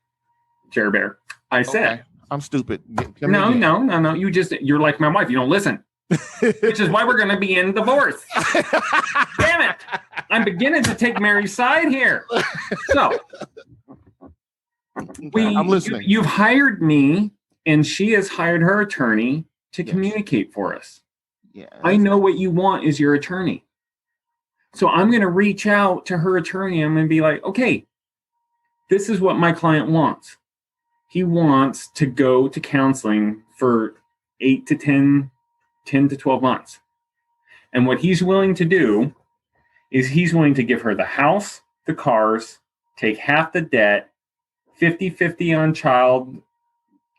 B: Jerry Bear. I said. Okay.
A: I'm stupid.
B: No. You're like my wife. You don't listen. Which is why we're going to be in divorce. Damn it. I'm beginning to take Mary's side here. So.
A: I'm listening.
B: You've hired me, and she has hired her attorney to communicate for us.
A: Yeah.
B: I know what you want is your attorney. So I'm going to reach out to her attorney. I'm going to be like, okay, this is what my client wants. He wants to go to counseling for 8 to 10 to 12 months. And what he's willing to do is he's willing to give her the house, the cars, take half the debt, 50-50 on child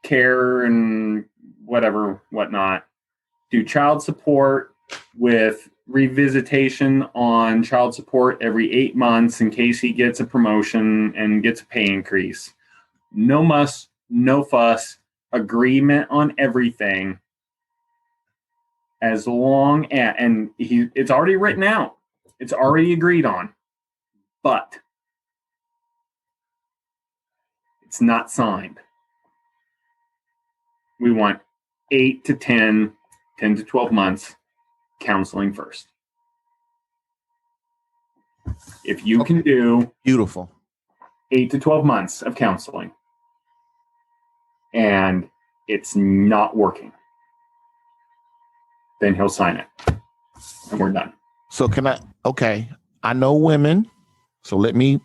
B: care and whatnot, do child support with revisitation on child support every 8 months in case he gets a promotion and gets a pay increase. No muss, no fuss, agreement on everything. As long as, and it's already written out. It's already agreed on. But it's not signed. We want 8 to 10 to 12 months counseling first. If you can do
A: beautiful
B: 8 to 12 months of counseling and it's not working, then he'll sign it and we're done.
A: So I know women. So let me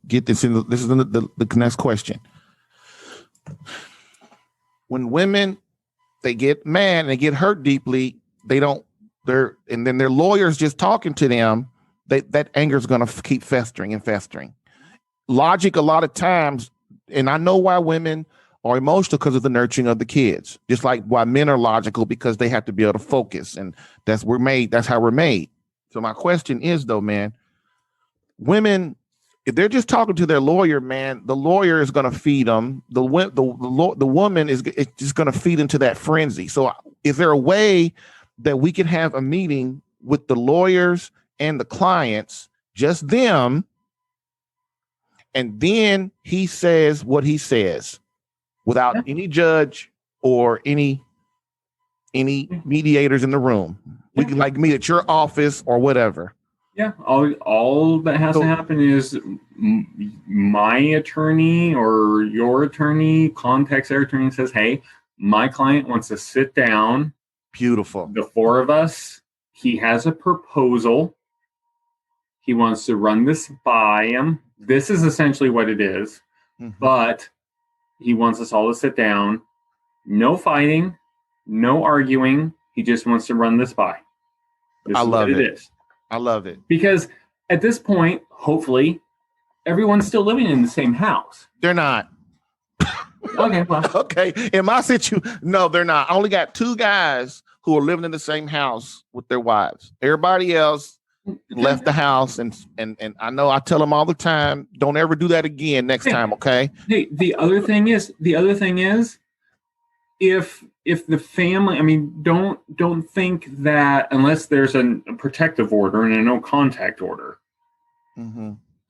A: get this in. This is the next question. When women, they get mad and they get hurt deeply, and then their lawyers just talking to them, that anger is going to keep festering and festering. Logic, a lot of times, and I know why women are emotional, because of the nurturing of the kids, just like why men are logical, because they have to be able to focus, and that's how we're made. So my question is, though, man, women, if they're just talking to their lawyer, man, the lawyer is going to feed them. The woman is just going to feed into that frenzy. So is there a way that we can have a meeting with the lawyers and the clients, just them, and then he says what he says without any judge or any mediators in the room? We can meet at your office or whatever.
B: Yeah, all that has to happen is my attorney or your attorney contacts their attorney and says, hey, my client wants to sit down.
A: Beautiful.
B: The four of us. He has a proposal. He wants to run this by him. This is essentially what it is. Mm-hmm. But he wants us all to sit down. No fighting, no arguing. He just wants to run this by. This
A: I
B: is
A: love
B: what
A: it.
B: it is.
A: I love it.
B: Because at this point, hopefully, everyone's still living in the same house.
A: They're not.
B: Okay, well.
A: Okay. In my situation, no, they're not. I only got 2 guys who are living in the same house with their wives. Everybody else left the house, and I know I tell them all the time, don't ever do that again next time, okay?
B: Hey, the other thing is, if the family, I mean, don't think that unless there's a protective order and a no contact order,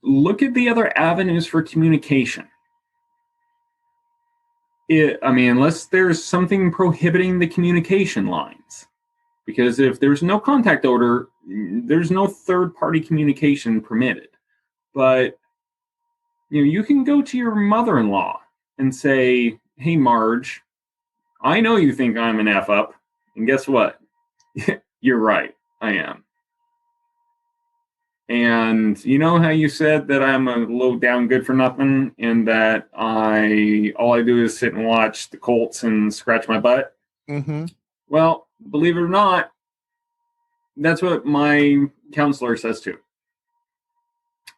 B: look at the other avenues for communication. Unless there's something prohibiting the communication lines, because if there's no contact order, there's no third-party communication permitted. But you can go to your mother-in-law and say, "Hey, Marge, I know you think I'm an F up, and guess what? You're right, I am. And you know how you said that I'm a low down good for nothing, and that all I do is sit and watch the Colts and scratch my butt? Well, believe it or not, that's what my counselor says too.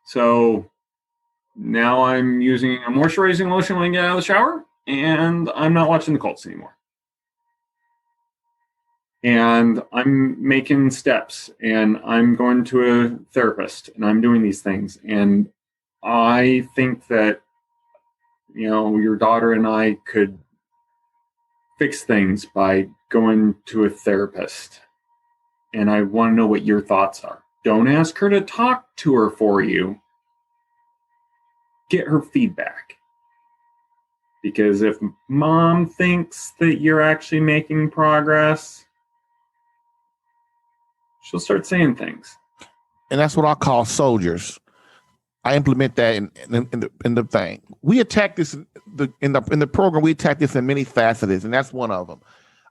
B: So now I'm using a moisturizing lotion when I get out of the shower, and I'm not watching the Colts anymore. And I'm making steps, and I'm going to a therapist, and I'm doing these things. And I think that, your daughter and I could fix things by going to a therapist. And I want to know what your thoughts are. Don't ask her to talk to her for you. Get her feedback. Because if mom thinks that you're actually making progress, she'll start saying things.
A: And that's what I call soldiers. I implement that in the thing. We attack this in the program. We attack this in many facets, and that's one of them.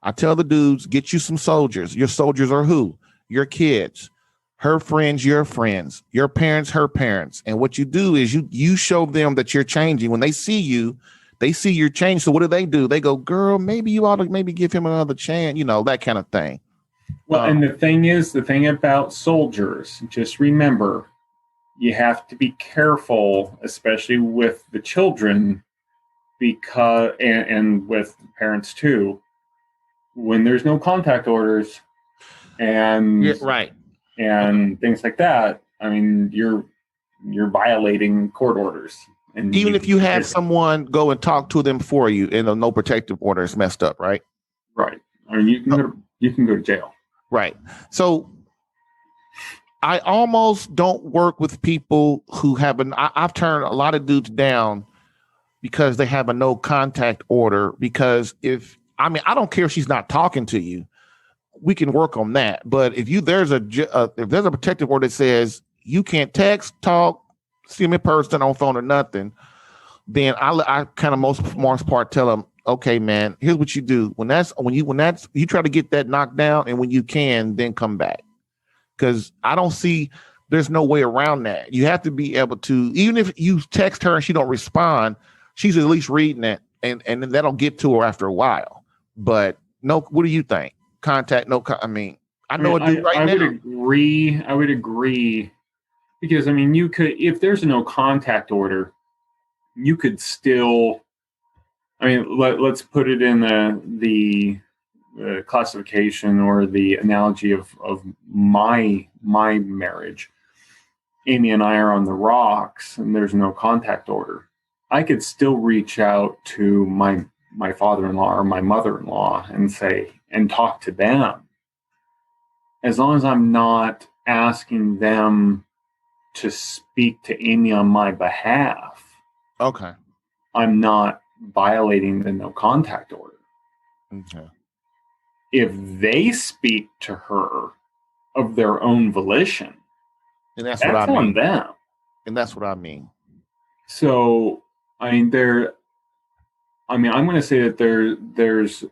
A: I tell the dudes, get you some soldiers. Your soldiers are who? Your kids, her friends, your friends, your parents, her parents. And what you do is you show them that you're changing. When they see you, they see you're changed. So what do? They go, girl, maybe you ought to maybe give him another chance. That kind of thing.
B: Well, and the thing about soldiers, just remember, you have to be careful, especially with the children, because and with parents too, when there's no contact orders and and things like that. I mean, you're violating court orders. And
A: even if you have someone go and talk to them for you, and a no protective order is messed up, right?
B: Right. I mean, you can go to jail.
A: Right. So I almost don't work with people who have I've turned a lot of dudes down because they have a no contact order. Because I don't care if she's not talking to you, we can work on that. But if there's a protective order that says you can't text, talk, see me in person, on phone or nothing, then I kind of most part tell them, okay, man, here's what you do. When you try to get that knocked down, and when you can, then come back. Because I don't see, there's no way around that. You have to be able to, even if you text her and she don't respond, she's at least reading it, and that'll get to her after a while. But no, what do you think? Contact, no, I know a dude right now.
B: I would agree. Because, you could, if there's a no contact order, you could still, let's put it in the classification or the analogy of my marriage. Amy and I are on the rocks, and there's no contact order. I could still reach out to my father-in-law or my mother-in-law and talk to them. As long as I'm not asking them to speak to Amy on my behalf.
A: Okay.
B: I'm not violating the no contact order.
A: Okay.
B: If they speak to her of their own volition,
A: and that's what I mean.
B: On them.
A: And that's what I mean.
B: So, I'm going to say that there's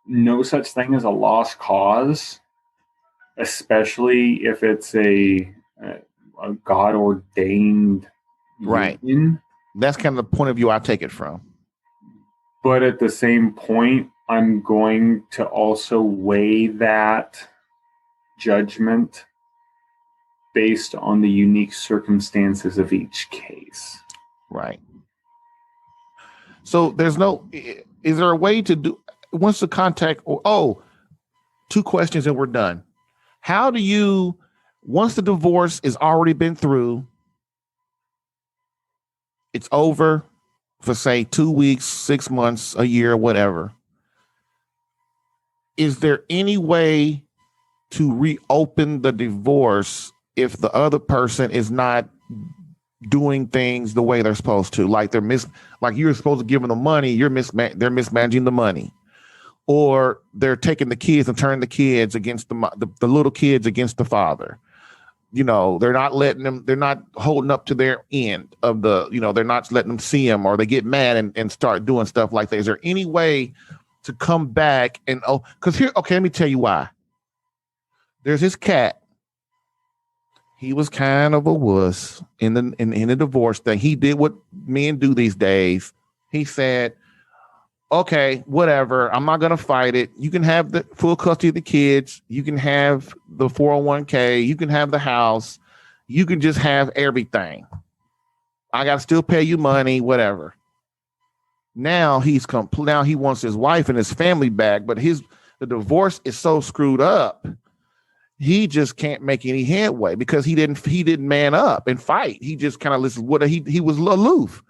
B: no such thing as a lost cause, especially if it's a God ordained union.
A: That's kind of the point of view I take it from.
B: But at the same point, I'm going to also weigh that judgment based on the unique circumstances of each case.
A: Right. So is there a way to do, once the contact, two questions and we're done. How do you, once the divorce is already been through, it's over for say 2 weeks, 6 months, a year, whatever. Is there any way to reopen the divorce if the other person is not doing things the way they're supposed to? Like like you're supposed to give them the money, they're mismanaging the money, or they're taking the kids and turning the kids against the little kids against the father. You know, they're not holding up to their end of they're not letting them see them, or they get mad and start doing stuff like that. Is there any way to come back because let me tell you why. There's this cat. He was kind of a wuss in the divorce thing. He did what men do these days. He said, okay, whatever. I'm not going to fight it. You can have the full custody of the kids. You can have the 401k. You can have the house. You can just have everything. I got to still pay you money, whatever. Now now he wants his wife and his family back, but the divorce is so screwed up. He just can't make any headway because he didn't man up and fight. He just kind of listened. He was aloof.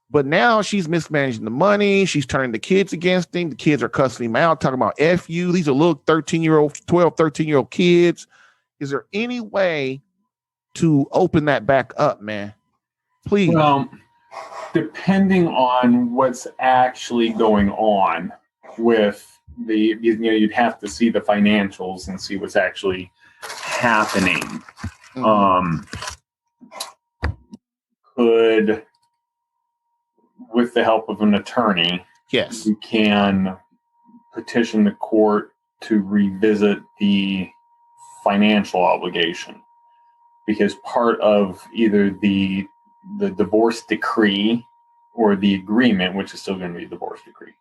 A: But now she's mismanaging the money. She's turning the kids against him. The kids are cussing him out, talking about F you. These are little 13-year-old kids. Is there any way to open that back up, man? Please.
B: Well, depending on what's actually going on with you'd have to see the financials and see what's actually happening. Mm-hmm. Could, with the help of an attorney,
A: yes,
B: you can petition the court to revisit the financial obligation, because part of either the divorce decree or the agreement, which is still going to be a divorce decree,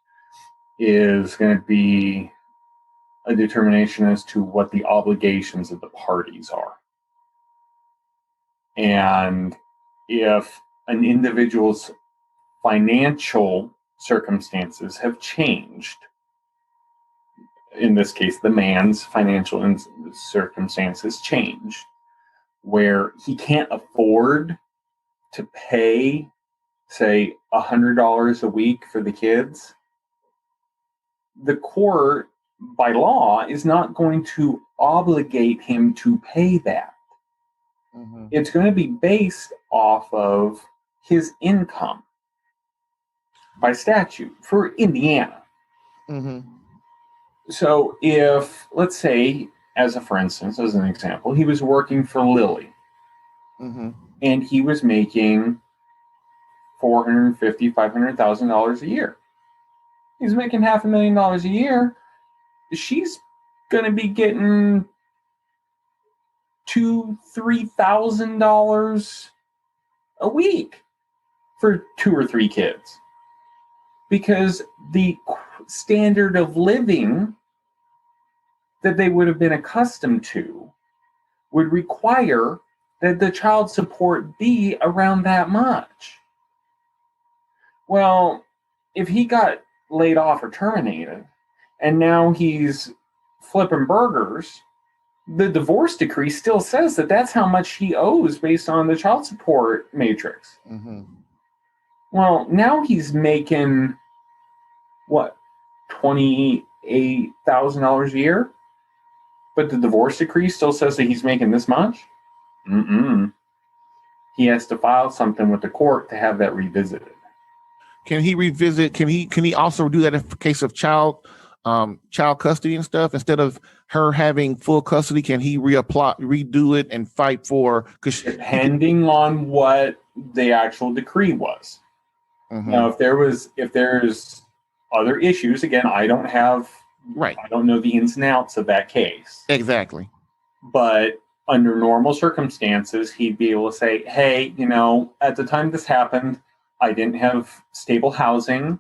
B: is going to be a determination as to what the obligations of the parties are. And if an individual's financial circumstances have changed, in this case, the man's financial circumstances changed, where he can't afford to pay, say, $100 a week for the kids, the court, by law, is not going to obligate him to pay that. Mm-hmm. It's going to be based off of his income by statute for Indiana. Mm-hmm. So if, let's say, for instance, as an example, he was working for Lilly, mm-hmm. and he was making $450,000, $500,000 a year. He's making $500,000 a year. She's going to be getting $2,000-$3,000 a week for 2 or 3 kids, because the standard of living that they would have been accustomed to would require that the child support be around that much. Well, if he got laid off or terminated, and now he's flipping burgers, the divorce decree still says that that's how much he owes based on the child support matrix. Mm-hmm. Well, now he's making, $28,000 a year? But the divorce decree still says that he's making this much? Mm-mm. He has to file something with the court to have that revisited.
A: Can he revisit? Can he also do that in case of child custody and stuff? Instead of her having full custody, can he redo it and fight for?
B: Depending on what the actual decree was. Mm-hmm. Now, if there's other issues, again, I don't know the ins and outs of that case.
A: Exactly.
B: But under normal circumstances, he'd be able to say, hey, at the time this happened, I didn't have stable housing.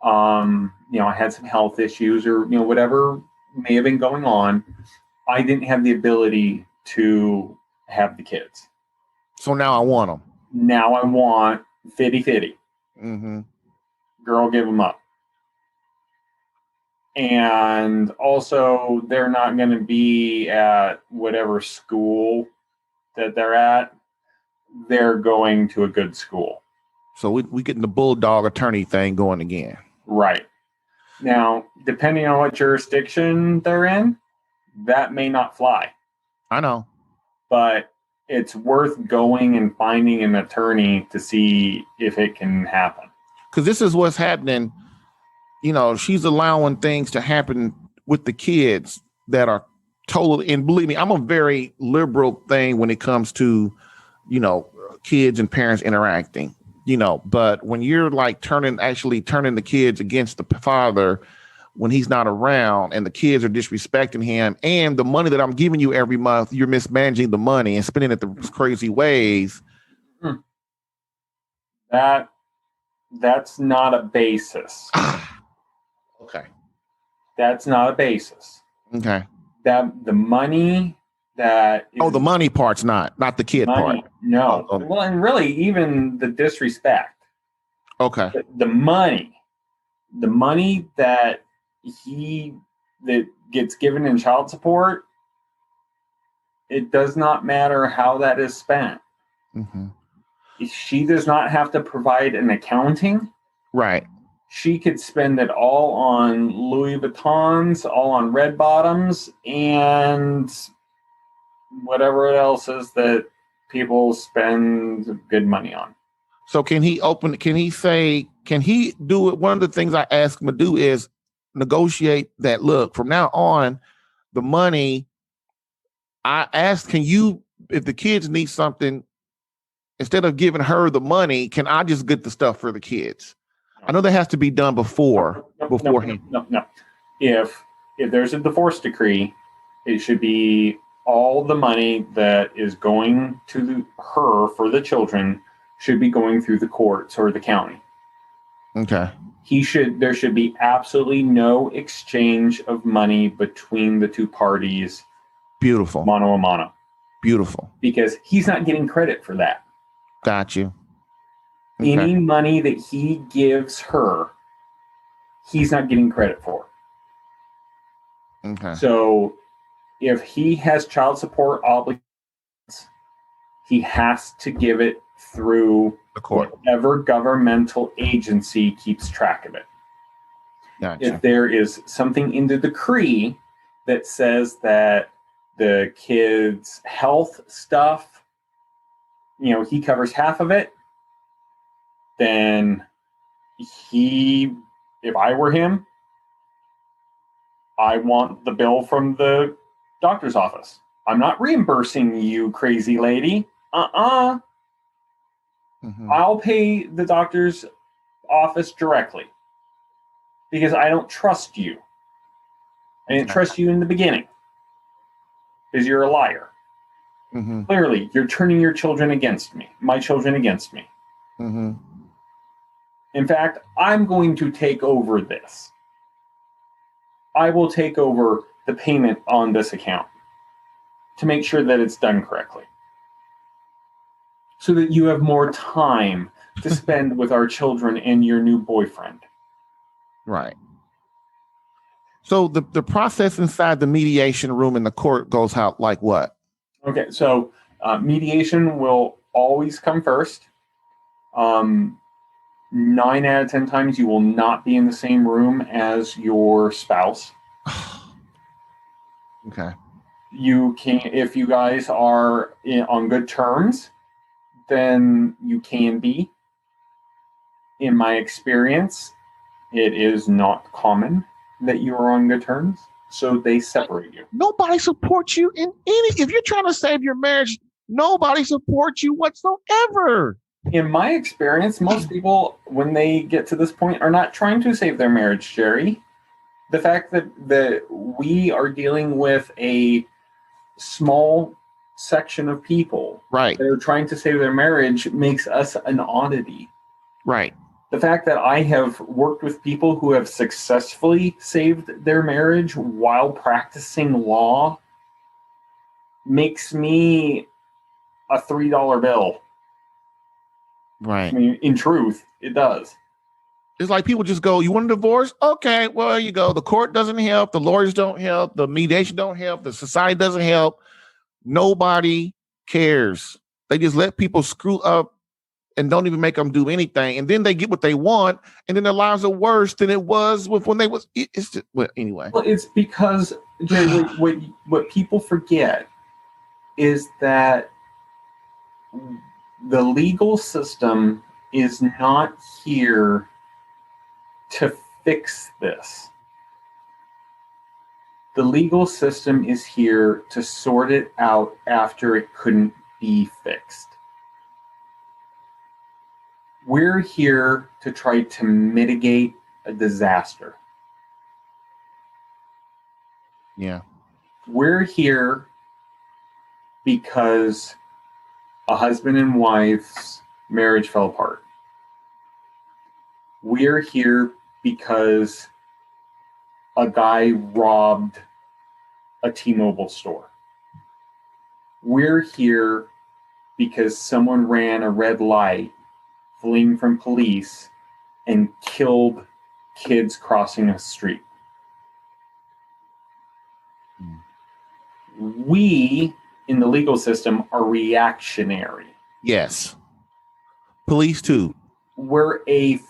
B: I had some health issues or, whatever may have been going on. I didn't have the ability to have the kids.
A: So now I want them.
B: Now I want 50-50.
A: Mm-hmm.
B: Girl, give them up. And also, they're not going to be at whatever school that they're at. They're going to a good school.
A: So we getting the bulldog attorney thing going again.
B: Right. Now, depending on what jurisdiction they're in, that may not fly.
A: I know.
B: But it's worth going and finding an attorney to see if it can happen.
A: Because this is what's happening. You know, she's allowing things to happen with the kids that are totally, and believe me, I'm a very liberal thing when it comes to, you know, kids and parents interacting, you know, but when you're like turning the kids against the father when he's not around and the kids are disrespecting him and the money that I'm giving you every month, you're mismanaging the money and spending it the crazy ways.
B: That's not a basis.
A: Okay.
B: That's not a basis.
A: Okay.
B: That the money that
A: the money part's not the kid part.
B: No. Well, and really even the disrespect.
A: Okay.
B: The money that gets given in child support, it does not matter how that is spent.
A: Mm-hmm.
B: She does not have to provide an accounting.
A: Right.
B: She could spend it all on Louis Vuittons, all on red bottoms, and whatever else is that people spend good money on.
A: So can he do it? One of the things I ask him to do is negotiate that. Look, from now on, the money I asked, if the kids need something, instead of giving her the money, can I just get the stuff for the kids? I know that has to be done beforehand.
B: No. If there's a divorce decree, it should be all the money that is going to her for the children should be going through the courts or the county.
A: Okay.
B: There should be absolutely no exchange of money between the two parties.
A: Beautiful.
B: Mano a mano.
A: Beautiful.
B: Because he's not getting credit for that.
A: Got you. Okay.
B: Any money that he gives her, he's not getting credit for.
A: Okay.
B: So if he has child support obligations, he has to give it through
A: the court.
B: Whatever governmental agency keeps track of it.
A: Gotcha.
B: If there is something in the decree that says that the kid's health stuff, he covers half of it, then if I were him, I want the bill from the doctor's office. I'm not reimbursing you, crazy lady. Mm-hmm. I'll pay the doctor's office directly because I don't trust you. I didn't trust you in the beginning because you're a liar. Mm-hmm. Clearly, you're turning your children against me, my children against me. Mm-hmm. In fact, I'm going to take over this. I will take over the payment on this account to make sure that it's done correctly, so that you have more time to spend with our children and your new boyfriend.
A: Right. So the process inside the mediation room in the court goes out like what?
B: Okay, so mediation will always come first. 9 out of 10 times you will not be in the same room as your spouse.
A: Okay.
B: You can, if you guys are on good terms, then you can be. In my experience, it is not common that you are on good terms, so they separate you.
A: Nobody supports you if you're trying to save your marriage, nobody supports you whatsoever.
B: In my experience, most people, when they get to this point, are not trying to save their marriage, Jerry. The fact that we are dealing with a small section of people
A: that
B: are trying to save their marriage makes us an oddity.
A: Right.
B: The fact that I have worked with people who have successfully saved their marriage while practicing law makes me a $3 bill.
A: Right.
B: I mean, in truth, it does.
A: It's like people just go, you want a divorce? Okay, well, there you go. The court doesn't help. The lawyers don't help. The mediation don't help. The society doesn't help. Nobody cares. They just let people screw up and don't even make them do anything. And then they get what they want. And then their lives are worse than it was with when they was. It's just, well, anyway.
B: Well, it's because, Jay, what people forget is that the legal system is not here to fix this. The legal system is here to sort it out after it couldn't be fixed. We're here to try to mitigate a disaster.
A: Yeah.
B: We're here because a husband and wife's marriage fell apart. We're here because a guy robbed a T-Mobile store. We're here because someone ran a red light, fleeing from police, and killed kids crossing a street. We, in the legal system, are reactionary.
A: Yes. Police too.
B: We're a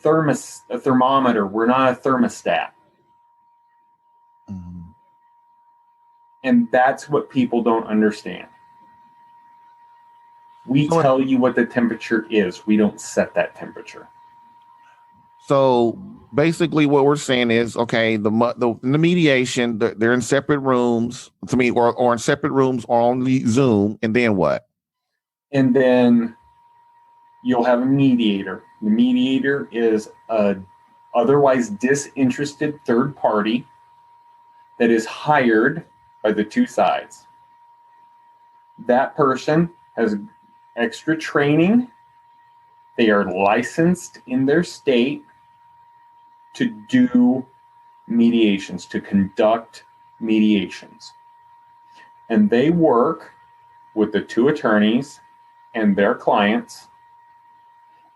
B: thermometer. We're not a thermostat.
A: Mm-hmm.
B: And that's what people don't understand. We tell you what the temperature is. We don't set that temperature.
A: So basically what we're saying is, okay, in the mediation, they're in separate rooms, to me, or in separate rooms or on the Zoom, and then what?
B: And then you'll have a mediator. The mediator is a otherwise disinterested third party that is hired by the two sides. That person has extra training. They are licensed in their state to do mediations, to conduct mediations. And they work with the two attorneys and their clients,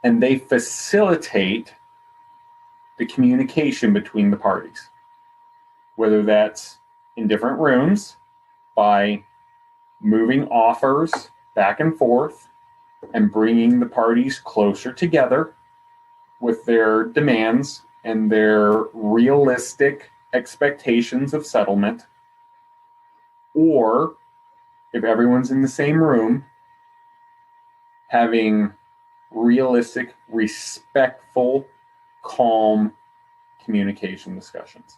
B: and they facilitate the communication between the parties, whether that's in different rooms by moving offers back and forth and bringing the parties closer together with their demands and their realistic expectations of settlement. Or if everyone's in the same room, having realistic, respectful, calm communication discussions.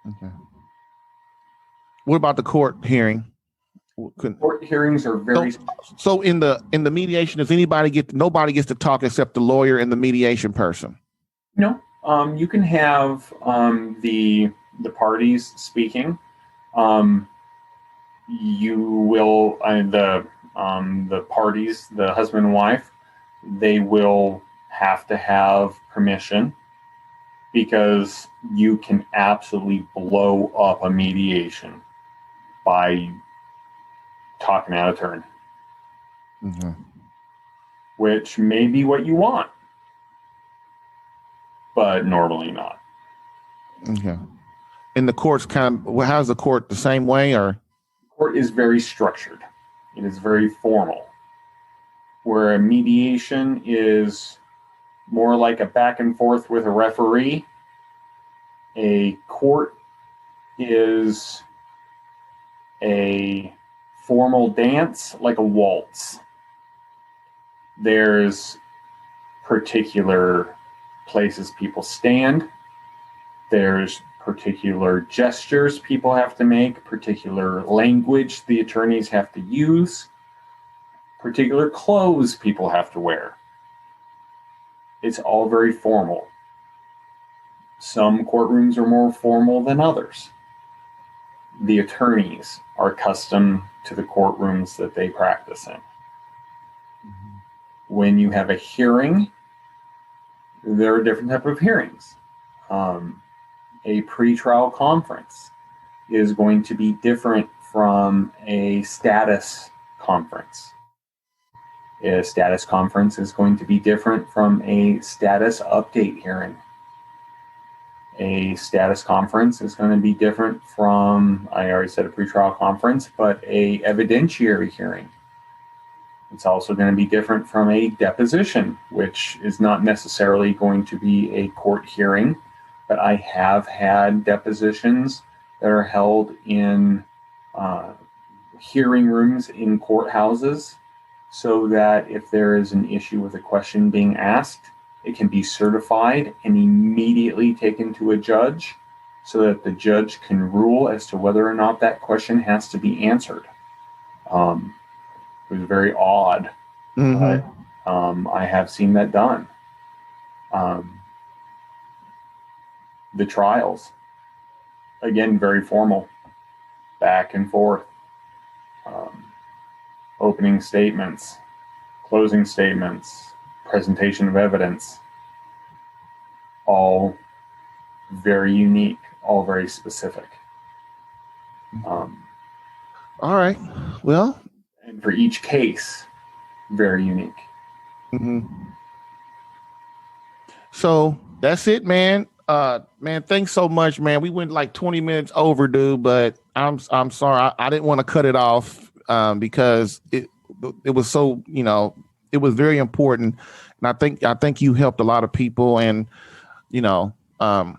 A: Okay. What about the court hearing?
B: Court hearings are very.
A: So in the mediation, does nobody gets to talk except the lawyer and the mediation person?
B: No, you can have the parties speaking. You will the parties, the husband and wife, they will have to have permission, because you can absolutely blow up a mediation by talking out of turn.
A: Mm-hmm.
B: Which may be what you want, but normally not.
A: Okay. And the court's how's the court the same way, or?
B: Court is very structured. It is very formal. Where a mediation is more like a back and forth with a referee, a court is a formal dance, like a waltz. There's particular places people stand. There's particular gestures people have to make, particular language the attorneys have to use, particular clothes people have to wear. It's all very formal. Some courtrooms are more formal than others. The attorneys are accustomed to the courtrooms that they practice in. Mm-hmm. When you have a hearing, there are different types of hearings. A pretrial conference is going to be different from a status conference. A status conference is going to be different from a status update hearing. A status conference is going to be different from, I already said a pretrial conference, but a evidentiary hearing. It's also going to be different from a deposition, which is not necessarily going to be a court hearing, but I have had depositions that are held in hearing rooms in courthouses, so that if there is an issue with a question being asked, it can be certified and immediately taken to a judge so that the judge can rule as to whether or not that question has to be answered. It was very odd, but I have seen that done. The trials, again, very formal, back and forth. Opening statements, closing statements, presentation of evidence, all very unique, all very specific.
A: All right. Well,
B: and for each case, very unique.
A: So that's it, man. Man, thanks so much, man. We went like 20 minutes overdue, but I'm sorry. I didn't want to cut it off because it was so, it was very important. And I think you helped a lot of people. And, I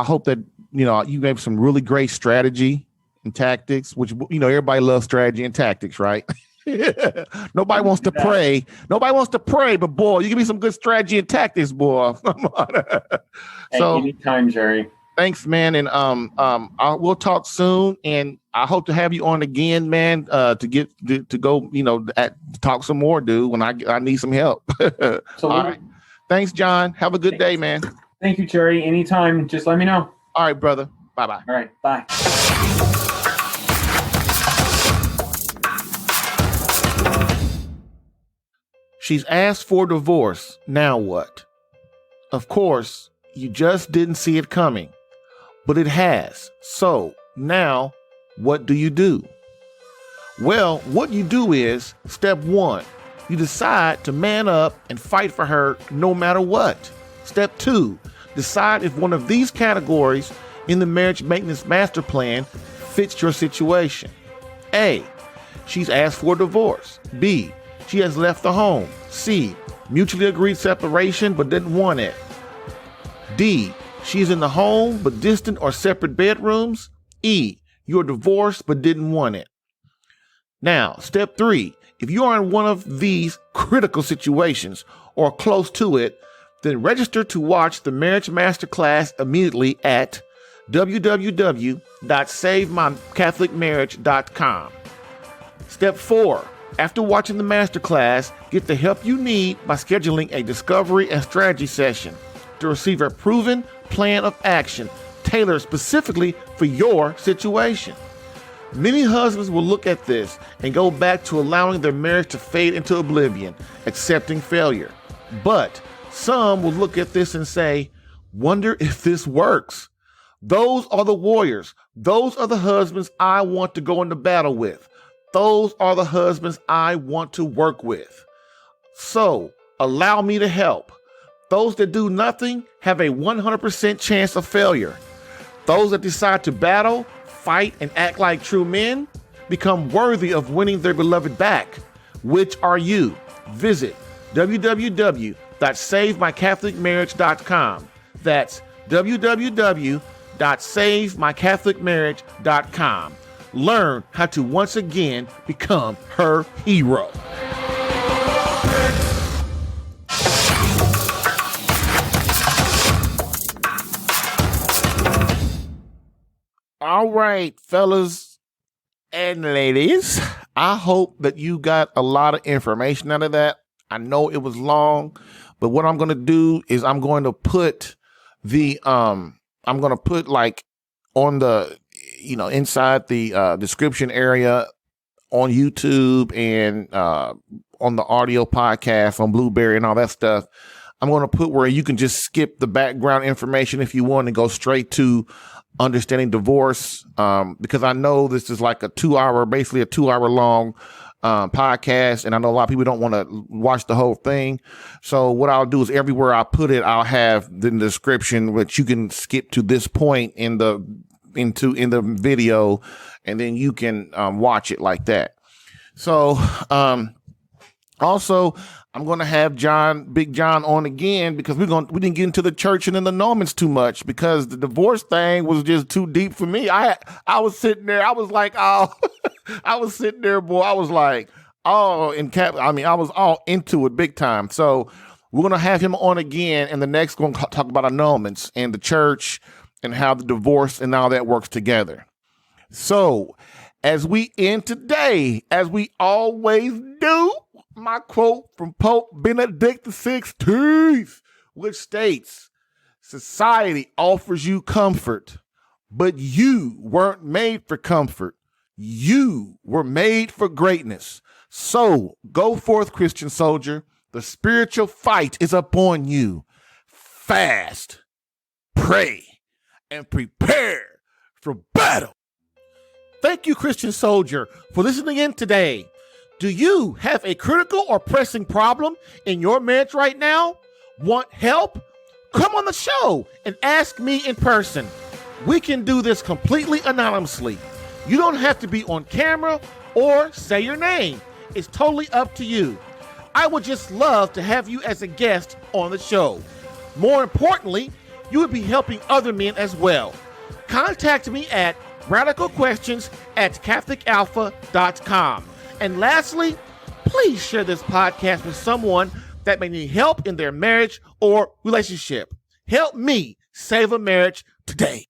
A: hope that, you gave some really great strategy and tactics, which, everybody loves strategy and tactics, right? Nobody wants to pray. Nobody wants to pray, but boy, you give me some good strategy and tactics, boy. So
B: anytime, Jerry.
A: Thanks, man. And we'll talk soon. And I hope to have you on again, man, to go, talk some more, dude, when I need some help. All right. Thanks, John. Have a good day, man.
B: Thank you, Jerry. Anytime. Just let me know.
A: All right, brother. Bye-bye.
B: All right. Bye.
A: She's asked for divorce. Now what? Of course, you just didn't see it coming, but it has. So now what do you do? Well, what you do is step 1, you decide to man up and fight for her no matter what. Step 2, decide if one of these categories in the marriage maintenance master plan fits your situation. A, she's asked for divorce. B, she has left the home. C, mutually agreed separation but didn't want it. D, she's in the home but distant or separate bedrooms. E, you're divorced but didn't want it. Now, step 3, if you are in one of these critical situations or close to it, then register to watch the Marriage Masterclass immediately at www.savemycatholicmarriage.com. Step 4, after watching the masterclass, get the help you need by scheduling a discovery and strategy session to receive a proven plan of action tailored specifically for your situation. Many husbands will look at this and go back to allowing their marriage to fade into oblivion, accepting failure. But some will look at this and say, wonder if this works. Those are the warriors. Those are the husbands I want to go into battle with. Those are the husbands I want to work with. So allow me to help. Those that do nothing have a 100% chance of failure. Those that decide to battle, fight, and act like true men become worthy of winning their beloved back. Which are you? Visit www.savemycatholicmarriage.com. That's www.savemycatholicmarriage.com. Learn how to once again become her hero. All right, fellas and ladies, I hope that you got a lot of information out of that. I know it was long, but what I'm going to do is I'm going to put like on the, inside the description area on YouTube and on the audio podcast on Blueberry and all that stuff. I'm going to put where you can just skip the background information if you want and go straight to understanding divorce, because I know this is like basically a 2 hour long podcast, and I know a lot of people don't want to watch the whole thing. So what I'll do is everywhere I put it, I'll have in the description, which you can skip to this point in the video, and then you can watch it like that. So also, I'm going to have Big John on again, because we didn't get into the church and in the Normans too much, because the divorce thing was just too deep for me. I was sitting there. I was like, oh, I was sitting there, boy. I was like, oh, I was all into it big time. So we're going to have him on again, and the next going to talk about annulments and the church and how the divorce and all that works together. So as we end today, as we always do, my quote from Pope Benedict XVI, which states, "Society offers you comfort, but you weren't made for comfort. You were made for greatness. So go forth, Christian soldier. The spiritual fight is upon you. Fast, pray, and prepare for battle." Thank you, Christian soldier, for listening in today. Do you have a critical or pressing problem in your marriage right now? Want help? Come on the show and ask me in person. We can do this completely anonymously. You don't have to be on camera or say your name. It's totally up to you. I would just love to have you as a guest on the show. More importantly, you would be helping other men as well. Contact me at radicalquestions@catholicalpha.com. And lastly, please share this podcast with someone that may need help in their marriage or relationship. Help me save a marriage today.